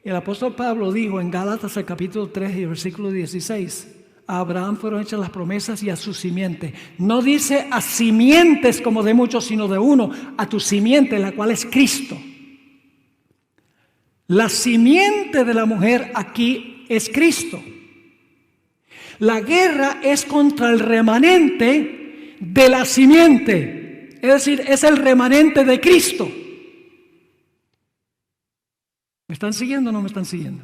El apóstol Pablo dijo en Gálatas el capítulo 3 y el versículo 16, a Abraham fueron hechas las promesas y a su simiente. No dice a simientes como de muchos, sino de uno, a tu simiente, la cual es Cristo. La simiente de la mujer aquí es Cristo. La guerra es contra el remanente de la simiente, es decir, es el remanente de Cristo. ¿Me están siguiendo o no me están siguiendo?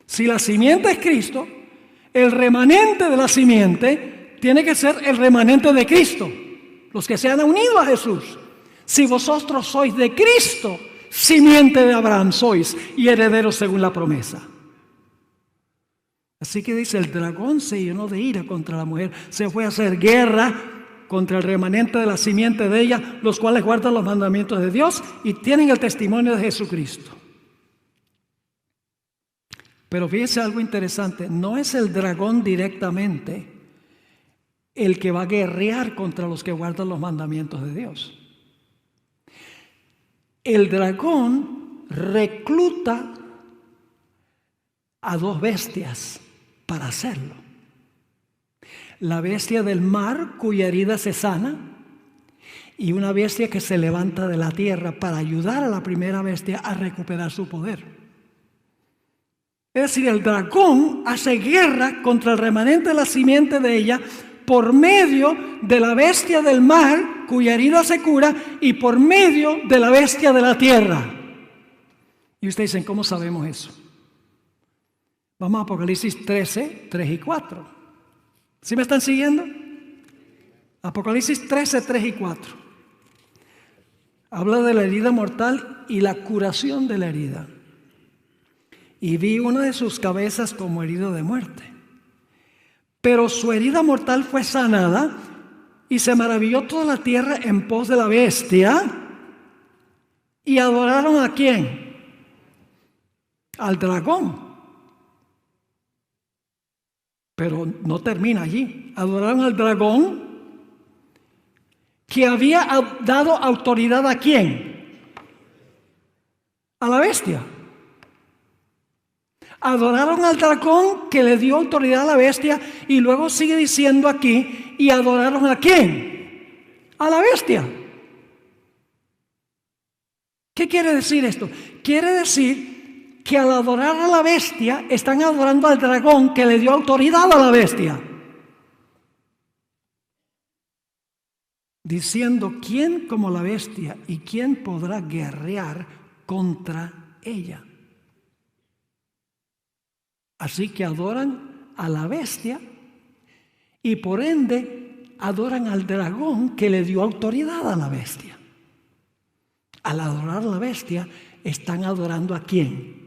Si la simiente es Cristo, el remanente de la simiente tiene que ser el remanente de Cristo, los que se han unido a Jesús. Si vosotros sois de Cristo, simiente de Abraham sois y herederos según la promesa. Así que dice, el dragón se llenó de ira contra la mujer, se fue a hacer guerra contra el remanente de la simiente de ella, los cuales guardan los mandamientos de Dios y tienen el testimonio de Jesucristo. Pero fíjense algo interesante, no es el dragón directamente el que va a guerrear contra los que guardan los mandamientos de Dios. El dragón recluta a dos bestias para hacerlo. La bestia del mar, cuya herida se sana, y una bestia que se levanta de la tierra para ayudar a la primera bestia a recuperar su poder. Es decir, el dragón hace guerra contra el remanente de la simiente de ella por medio de la bestia del mar, cuya herida se cura, y por medio de la bestia de la tierra. Y ustedes dicen, ¿cómo sabemos eso? Vamos a Apocalipsis 13, 3 y 4. ¿Sí me están siguiendo? Apocalipsis 13, 3 y 4. Habla de la herida mortal y la curación de la herida. Y vi una de sus cabezas como herido de muerte. Pero su herida mortal fue sanada y se maravilló toda la tierra en pos de la bestia. ¿Y adoraron a quién? al dragón. Pero no termina allí. Adoraron al dragón que había dado autoridad ¿a quién? A la bestia. Adoraron al dragón que le dio autoridad a la bestia, y luego sigue diciendo aquí, ¿y adoraron a quién? A la bestia. ¿Qué quiere decir esto? Quiere decir que al adorar a la bestia están adorando al dragón que le dio autoridad a la bestia. Diciendo, ¿quién como la bestia y quién podrá guerrear contra ella? Así que adoran a la bestia y por ende adoran al dragón que le dio autoridad a la bestia. Al adorar a la bestia están adorando ¿a quién?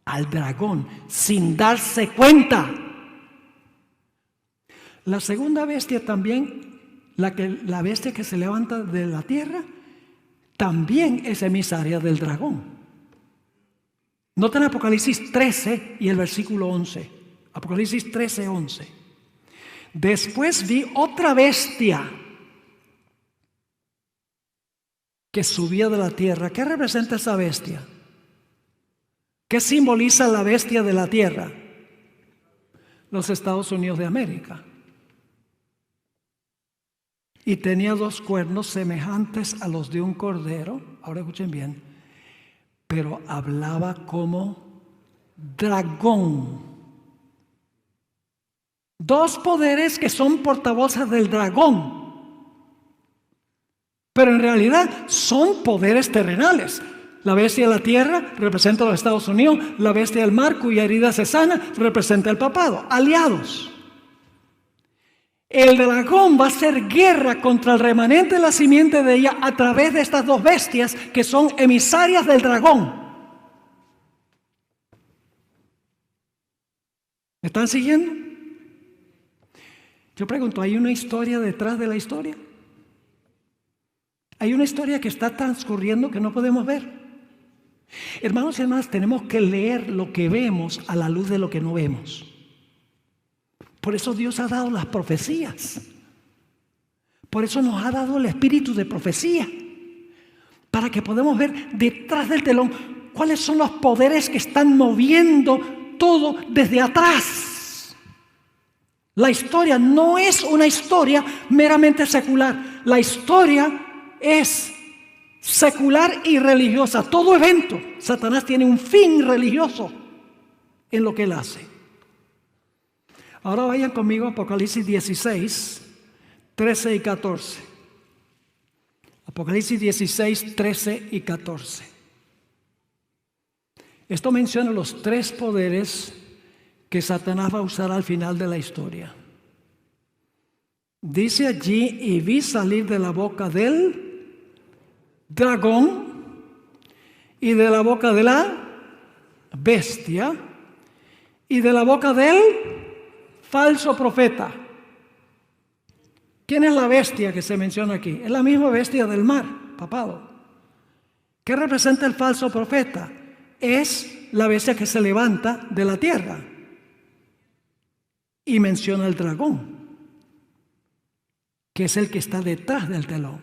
Al dragón, sin darse cuenta. La segunda bestia también, la bestia que se levanta de la tierra, también es emisaria del dragón. Noten Apocalipsis 13 y el versículo 11. Apocalipsis 13, 11. Después vi otra bestia que subía de la tierra. ¿Qué representa esa bestia? ¿Qué simboliza la bestia de la tierra? Los Estados Unidos de América. Y tenía 2 cuernos semejantes a los de un cordero. Ahora escuchen bien. Pero hablaba como dragón. 2 poderes que son portavoces del dragón. Pero en realidad son poderes terrenales. La bestia de la tierra representa a los Estados Unidos. La bestia del mar, cuya herida se sana, representa al papado. Aliados. El dragón va a hacer guerra contra el remanente de la simiente de ella a través de estas 2 bestias que son emisarias del dragón. ¿Me están siguiendo? Yo pregunto, ¿hay una historia detrás de la historia? Hay una historia que está transcurriendo que no podemos ver. Hermanos y hermanas, tenemos que leer lo que vemos a la luz de lo que no vemos. Por eso Dios ha dado las profecías. Por eso nos ha dado el espíritu de profecía. Para que podamos ver detrás del telón cuáles son los poderes que están moviendo todo desde atrás. La historia no es una historia meramente secular. La historia es secular y religiosa. Todo evento, Satanás tiene un fin religioso en lo que él hace. Ahora vayan conmigo a Apocalipsis 16, 13 y 14. Apocalipsis 16, 13 y 14. Esto menciona los 3 poderes que Satanás va a usar al final de la historia. Dice allí, y vi salir de la boca del dragón y de la boca de la bestia y de la boca del falso profeta. ¿Quién es la bestia que se menciona aquí? Es la misma bestia del mar, papado. ¿Qué representa el falso profeta? Es la bestia que se levanta de la tierra. Y menciona el dragón, que es el que está detrás del telón,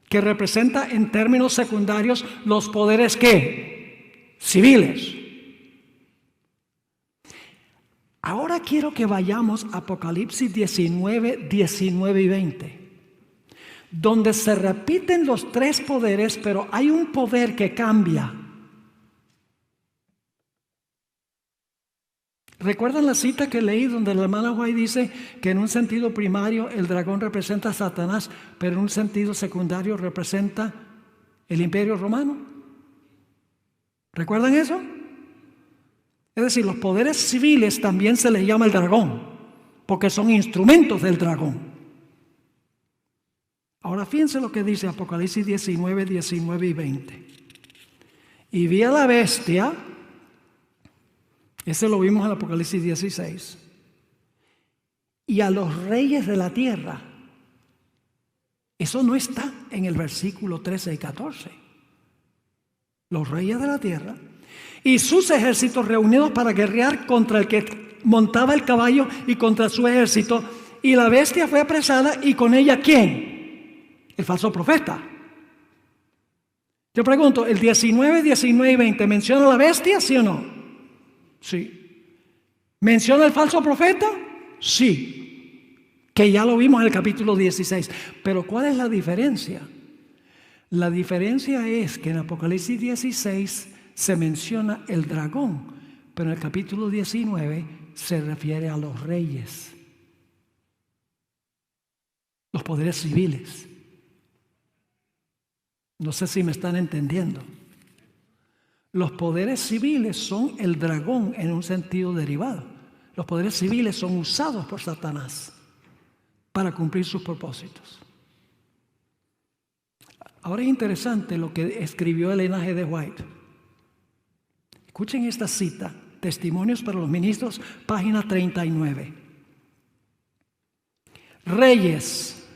que representa en términos secundarios los poderes ¿qué? Civiles. Ahora quiero que vayamos a Apocalipsis 19, 19 y 20, donde se repiten los 3 poderes, pero hay un poder que cambia. ¿Recuerdan la cita que leí donde la hermana White dice que en un sentido primario el dragón representa a Satanás, pero en un sentido secundario representa el Imperio Romano? ¿Recuerdan eso? Es decir, los poderes civiles también se les llama el dragón, porque son instrumentos del dragón. Ahora fíjense lo que dice Apocalipsis 19, 19 y 20. Y vi a la bestia, ese lo vimos en Apocalipsis 16, y a los reyes de la tierra. Eso no está en el versículo 13 y 14. Los reyes de la tierra y sus ejércitos reunidos para guerrear contra el que montaba el caballo y contra su ejército. Y la bestia fue apresada, y con ella ¿quién? El falso profeta. Yo pregunto, ¿el 19, 19 y 20 menciona la bestia, sí o no? Sí. ¿Menciona el falso profeta? Sí. Que ya lo vimos en el capítulo 16. Pero ¿cuál es la diferencia? La diferencia es que en Apocalipsis 16 se menciona el dragón, pero en el capítulo 19 se refiere a los reyes, los poderes civiles. No sé si me están entendiendo. Los poderes civiles son el dragón en un sentido derivado. Los poderes civiles son usados por Satanás para cumplir sus propósitos. Ahora es interesante lo que escribió Elena G. de White. Escuchen esta cita, Testimonios para los Ministros, página 39. Reyes,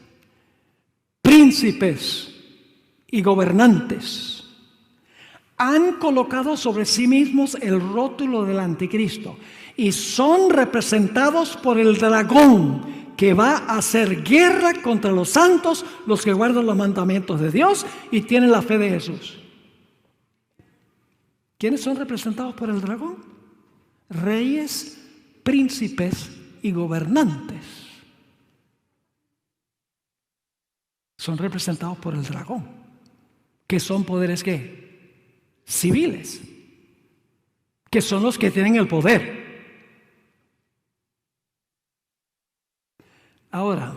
príncipes y gobernantes han colocado sobre sí mismos el rótulo del anticristo y son representados por el dragón, que va a hacer guerra contra los santos, los que guardan los mandamientos de Dios y tienen la fe de Jesús. ¿Quiénes son representados por el dragón? Reyes, príncipes y gobernantes. Son representados por el dragón, que son poderes ¿qué? Civiles, que son los que tienen el poder. Ahora,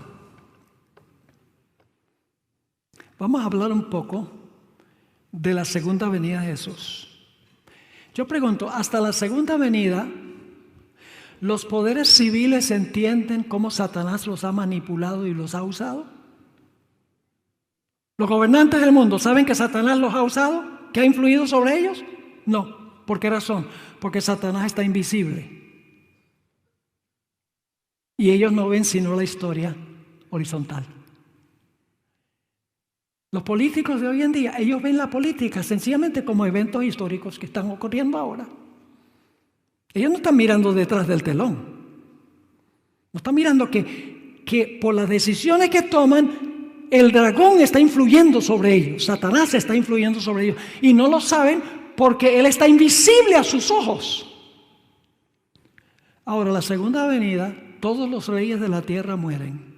vamos a hablar un poco de la segunda venida de Jesús. Yo pregunto, hasta la segunda venida, ¿los poderes civiles entienden cómo Satanás los ha manipulado y los ha usado? ¿Los gobernantes del mundo saben que Satanás los ha usado? ¿Que ha influido sobre ellos? No. ¿Por qué razón? Porque Satanás está invisible. Y ellos no ven sino la historia horizontal. Los políticos de hoy en día, ellos ven la política sencillamente como eventos históricos que están ocurriendo ahora. Ellos no están mirando detrás del telón. No están mirando que por las decisiones que toman, el dragón está influyendo sobre ellos. Satanás está influyendo sobre ellos. Y no lo saben porque él está invisible a sus ojos. Ahora, la segunda venida, todos los reyes de la tierra mueren.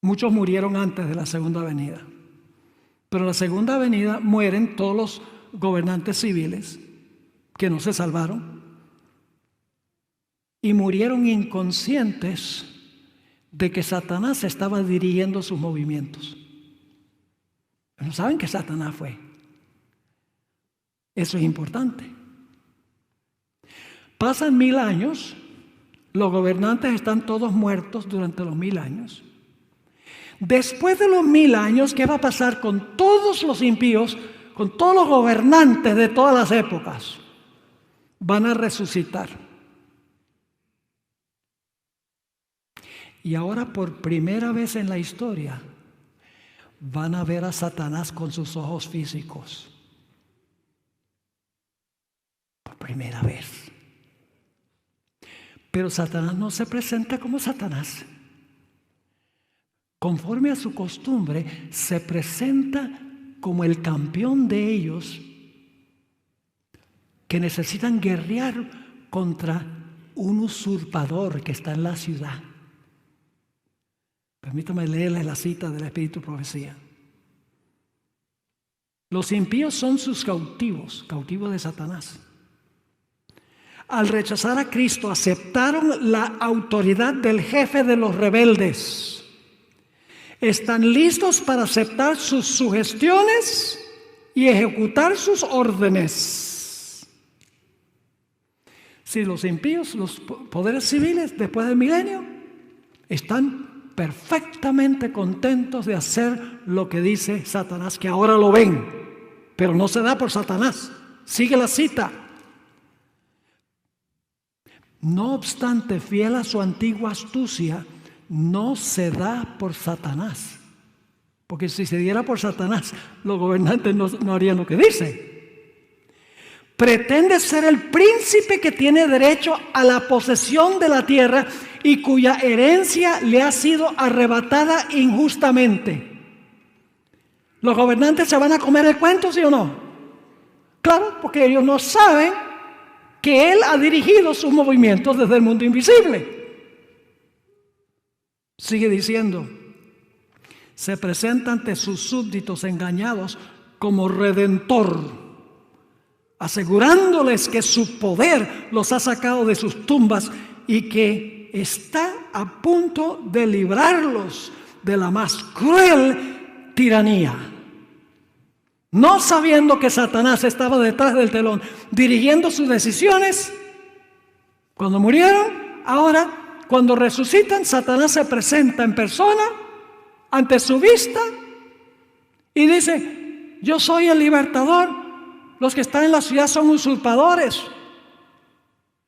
Muchos murieron antes de la segunda venida. Pero en la segunda venida mueren todos los gobernantes civiles que no se salvaron. Y murieron inconscientes de que Satanás estaba dirigiendo sus movimientos. No saben que Satanás fue. Eso es importante. Pasan 1000 años, los gobernantes están todos muertos durante los 1000 años. Después de los 1000 años, ¿qué va a pasar con todos los impíos, con todos los gobernantes de todas las épocas? Van a resucitar. Y ahora, por primera vez en la historia, van a ver a Satanás con sus ojos físicos. Por primera vez. Pero Satanás no se presenta como Satanás. Conforme a su costumbre, se presenta como el campeón de ellos que necesitan guerrear contra un usurpador que está en la ciudad. Permítame leerles la cita del Espíritu Profecía. Los impíos son sus cautivos, cautivos de Satanás. Al rechazar a Cristo, aceptaron la autoridad del jefe de los rebeldes. Están listos para aceptar sus sugestiones y ejecutar sus órdenes. Si los impíos, los poderes civiles, después del milenio, están perfectamente contentos de hacer lo que dice Satanás, que ahora lo ven, pero no se da por Satanás. Sigue la cita. No obstante, fiel a su antigua astucia, no se da por Satanás. Porque si se diera por Satanás, los gobernantes no harían lo que dice. Pretende ser el príncipe que tiene derecho a la posesión de la tierra y cuya herencia le ha sido arrebatada injustamente. ¿Los gobernantes se van a comer el cuento, sí o no? Claro, porque ellos no saben que Él ha dirigido sus movimientos desde el mundo invisible. Sigue diciendo, se presenta ante sus súbditos engañados como redentor, asegurándoles que su poder los ha sacado de sus tumbas y que está a punto de librarlos de la más cruel tiranía. No sabiendo que Satanás estaba detrás del telón, dirigiendo sus decisiones, cuando murieron, ahora, cuando resucitan, Satanás se presenta en persona ante su vista y dice, yo soy el libertador, los que están en la ciudad son usurpadores.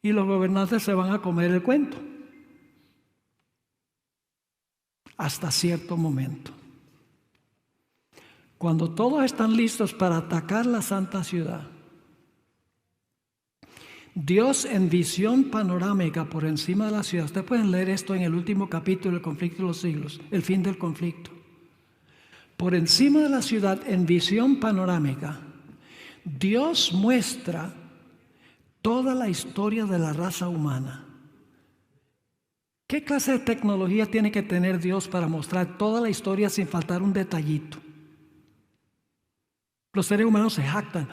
Y los gobernantes se van a comer el cuento. Hasta cierto momento. Cuando todos están listos para atacar la santa ciudad, Dios en visión panorámica por encima de la ciudad. Ustedes pueden leer esto en el último capítulo del conflicto de los siglos, el fin del conflicto. Por encima de la ciudad, en visión panorámica, Dios muestra toda la historia de la raza humana. ¿Qué clase de tecnología tiene que tener Dios para mostrar toda la historia sin faltar un detallito? Los seres humanos se jactan.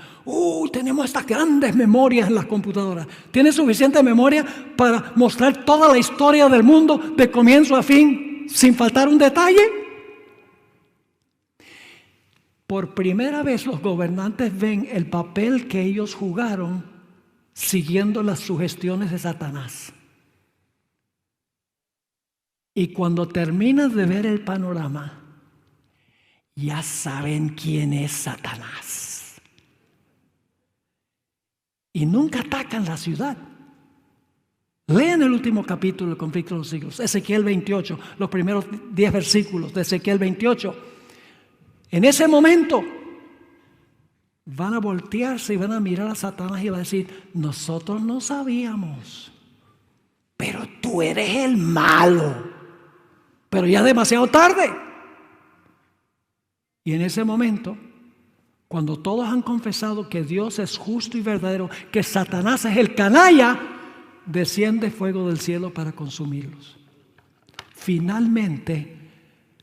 Tenemos estas grandes memorias en las computadoras. ¿Tiene suficiente memoria para mostrar toda la historia del mundo de comienzo a fin sin faltar un detalle? Por primera vez los gobernantes ven el papel que ellos jugaron siguiendo las sugestiones de Satanás. Y cuando terminan de ver el panorama, ya saben quién es Satanás. Y nunca atacan la ciudad. Lean el último capítulo del conflicto de los siglos, Ezequiel 28, los primeros 10 versículos de Ezequiel 28. En ese momento van a voltearse y van a mirar a Satanás y van a decir, nosotros no sabíamos, pero tú eres el malo. Pero ya demasiado tarde. Y en ese momento, cuando todos han confesado que Dios es justo y verdadero, que Satanás es el canalla, desciende fuego del cielo para consumirlos. Finalmente,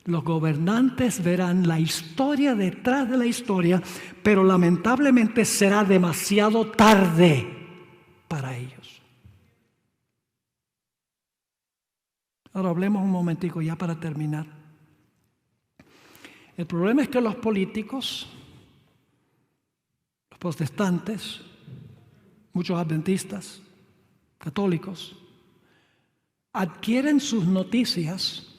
los gobernantes verán la historia detrás de la historia, pero lamentablemente será demasiado tarde para ellos. Ahora hablemos un momentico ya para terminar. El problema es que los políticos, los protestantes, muchos adventistas, católicos, adquieren sus noticias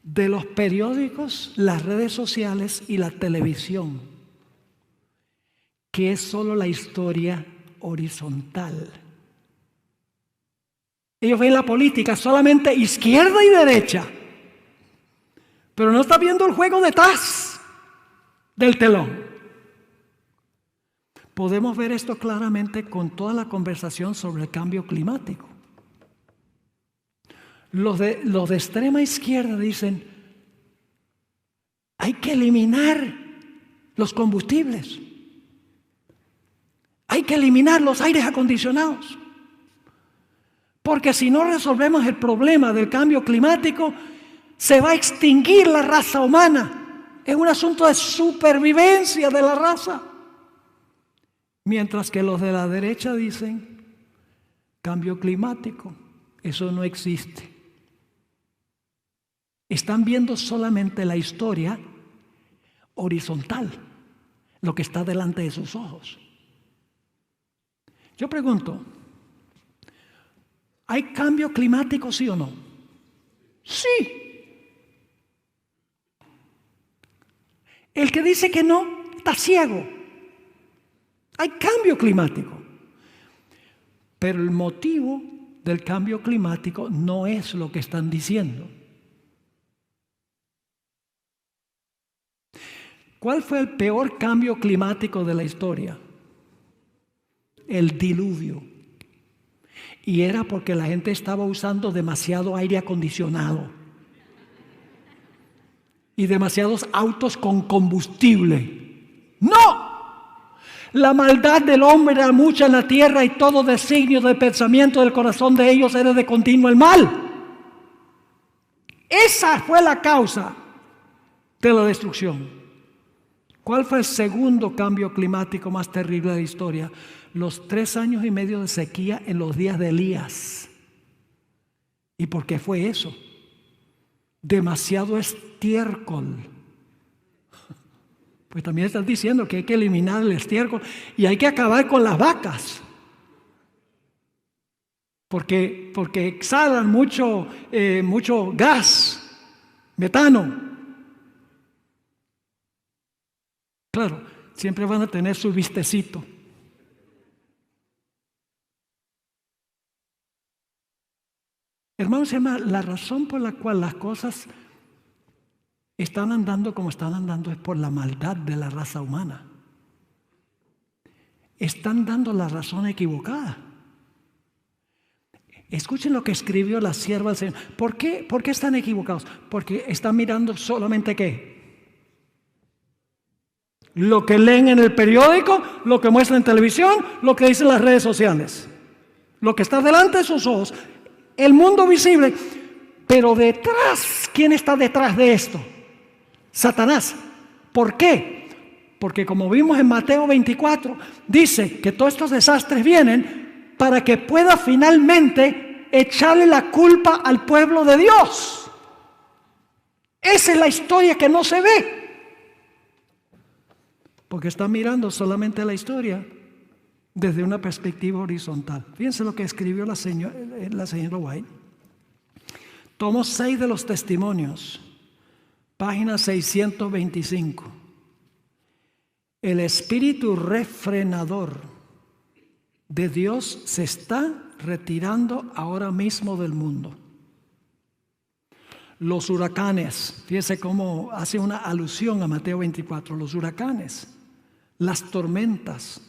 de los periódicos, las redes sociales y la televisión, que es solo la historia horizontal. Ellos ven la política solamente izquierda y derecha, pero no está viendo el juego detrás del telón. Podemos ver esto claramente con toda la conversación sobre el cambio climático. Los de extrema izquierda dicen, hay que eliminar los combustibles, hay que eliminar los aires acondicionados, porque si no resolvemos el problema del cambio climático, se va a extinguir la raza humana. Es un asunto de supervivencia de la raza. Mientras que los de la derecha dicen, cambio climático, eso no existe. Están viendo solamente la historia horizontal, lo que está delante de sus ojos. Yo pregunto, ¿hay cambio climático, sí o no? Sí. El que dice que no, está ciego. Hay cambio climático. Pero el motivo del cambio climático no es lo que están diciendo. ¿Cuál fue el peor cambio climático de la historia? El diluvio. Y era porque la gente estaba usando demasiado aire acondicionado y demasiados autos con combustible. ¡No! La maldad del hombre era mucha en la tierra y todo designio del pensamiento del corazón de ellos era de continuo el mal. Esa fue la causa de la destrucción. ¿Cuál fue el segundo cambio climático más terrible de la historia? Los 3 años y medio de sequía en los días de Elías. ¿Y por qué fue eso? Demasiado estiércol. Pues también están diciendo que hay que eliminar el estiércol y hay que acabar con las vacas. Porque exhalan mucho gas, metano. Claro, siempre van a tener su vistecito. Hermanos, la razón por la cual las cosas están andando como están andando es por la maldad de la raza humana. Están dando la razón equivocada. Escuchen lo que escribió la sierva del Señor. ¿Por qué están equivocados? Porque están mirando solamente ¿qué? Lo que leen en el periódico, lo que muestran en televisión, lo que dicen las redes sociales. Lo que está delante de sus ojos. El mundo visible. Pero detrás, ¿quién está detrás de esto? Satanás. ¿Por qué? Porque como vimos en Mateo 24, dice que todos estos desastres vienen para que pueda finalmente echarle la culpa al pueblo de Dios. Esa es la historia que no se ve. Porque está mirando solamente la historia desde una perspectiva horizontal. Fíjense lo que escribió la señora White. Tomo 6 de los testimonios, página 625. El espíritu refrenador de Dios se está retirando ahora mismo del mundo. Los huracanes, fíjense cómo hace una alusión a Mateo 24, los huracanes, las tormentas,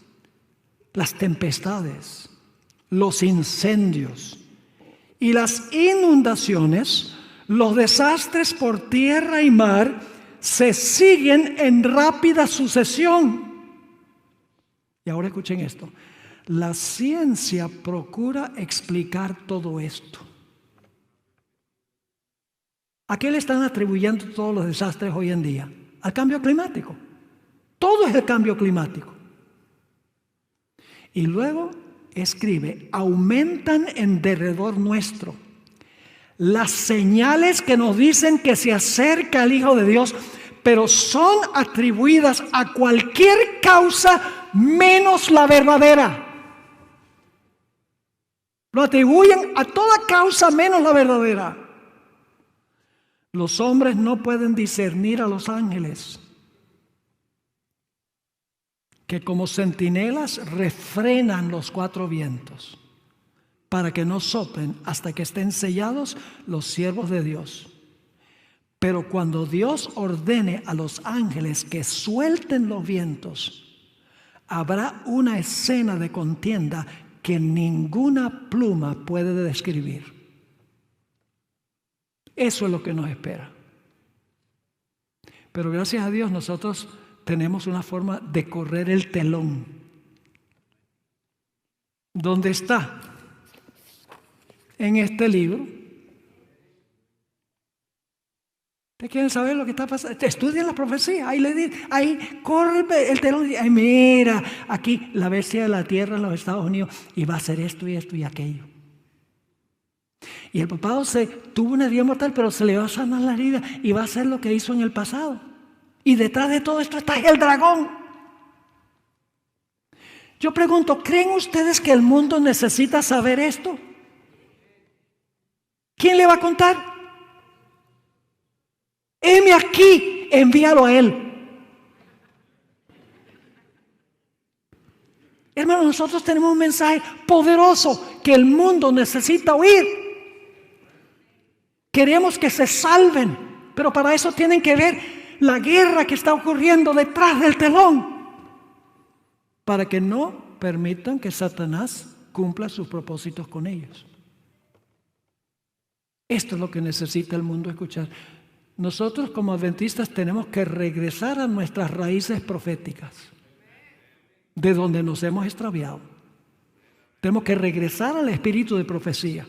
las tempestades, los incendios y las inundaciones, los desastres por tierra y mar se siguen en rápida sucesión. Y ahora escuchen esto. La ciencia procura explicar todo esto. ¿A qué le están atribuyendo todos los desastres hoy en día? Al cambio climático. Todo es el cambio climático. Y luego escribe, aumentan en derredor nuestro las señales que nos dicen que se acerca el Hijo de Dios, pero son atribuidas a cualquier causa menos la verdadera. Lo atribuyen a toda causa menos la verdadera. Los hombres no pueden discernir a los ángeles, que como centinelas refrenan los 4 vientos para que no soplen hasta que estén sellados los siervos de Dios. Pero cuando Dios ordene a los ángeles que suelten los vientos, habrá una escena de contienda que ninguna pluma puede describir. Eso es lo que nos espera. Pero gracias a Dios nosotros tenemos una forma de correr el telón. ¿Dónde está? En este libro. ¿Ustedes quieren saber lo que está pasando? Estudien la profecía. Ahí corre el telón. Ay, mira, aquí la bestia de la tierra en los Estados Unidos y va a hacer esto y esto y aquello. Y el papado tuvo una herida mortal, pero se le va a sanar la herida y va a hacer lo que hizo en el pasado. Y detrás de todo esto está el dragón. Yo pregunto, ¿creen ustedes que el mundo necesita saber esto? ¿Quién le va a contar? Heme aquí, envíalo a él. Hermanos, nosotros tenemos un mensaje poderoso que el mundo necesita oír. Queremos que se salven, pero para eso tienen que ver la guerra que está ocurriendo detrás del telón, para que no permitan que Satanás cumpla sus propósitos con ellos. Esto es lo que necesita el mundo escuchar. Nosotros como adventistas tenemos que regresar a nuestras raíces proféticas, de donde nos hemos extraviado. Tenemos que regresar al espíritu de profecía,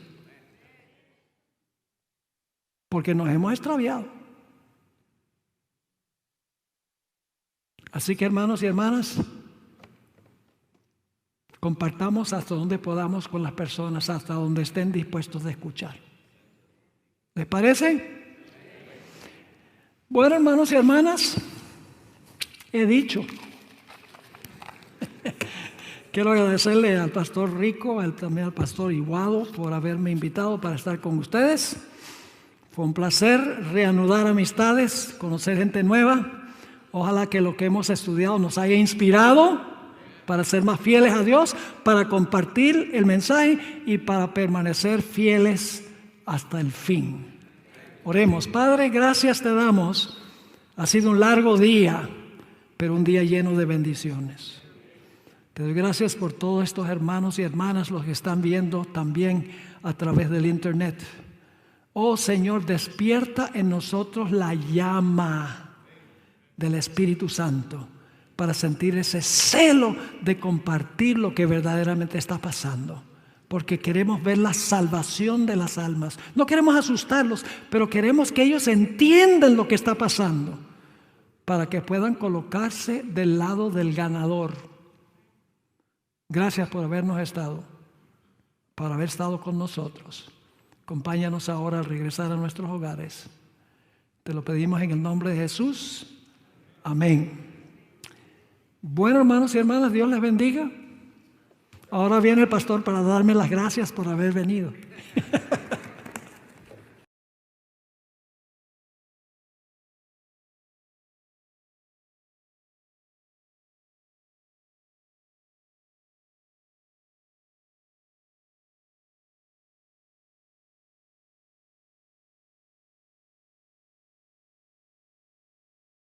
porque nos hemos extraviado. Así que, hermanos y hermanas, compartamos hasta donde podamos con las personas, hasta donde estén dispuestos a escuchar. ¿Les parece? Bueno, hermanos y hermanas, he dicho. Quiero agradecerle al pastor Rico, también al pastor Iguado por haberme invitado para estar con ustedes. Fue un placer reanudar amistades, conocer gente nueva. Ojalá que lo que hemos estudiado nos haya inspirado para ser más fieles a Dios, para compartir el mensaje y para permanecer fieles hasta el fin. Oremos. Padre, gracias te damos. Ha sido un largo día, pero un día lleno de bendiciones. Te doy gracias por todos estos hermanos y hermanas, los que están viendo también a través del internet. Oh Señor, despierta en nosotros la llama del Espíritu Santo para sentir ese celo de compartir lo que verdaderamente está pasando. Porque queremos ver la salvación de las almas. No queremos asustarlos, pero queremos que ellos entiendan lo que está pasando para que puedan colocarse del lado del ganador. Gracias por habernos estado, por haber estado con nosotros. Acompáñanos ahora al regresar a nuestros hogares. Te lo pedimos en el nombre de Jesús. Amén. Bueno, hermanos y hermanas, Dios les bendiga. Ahora viene el pastor para darme las gracias por haber venido.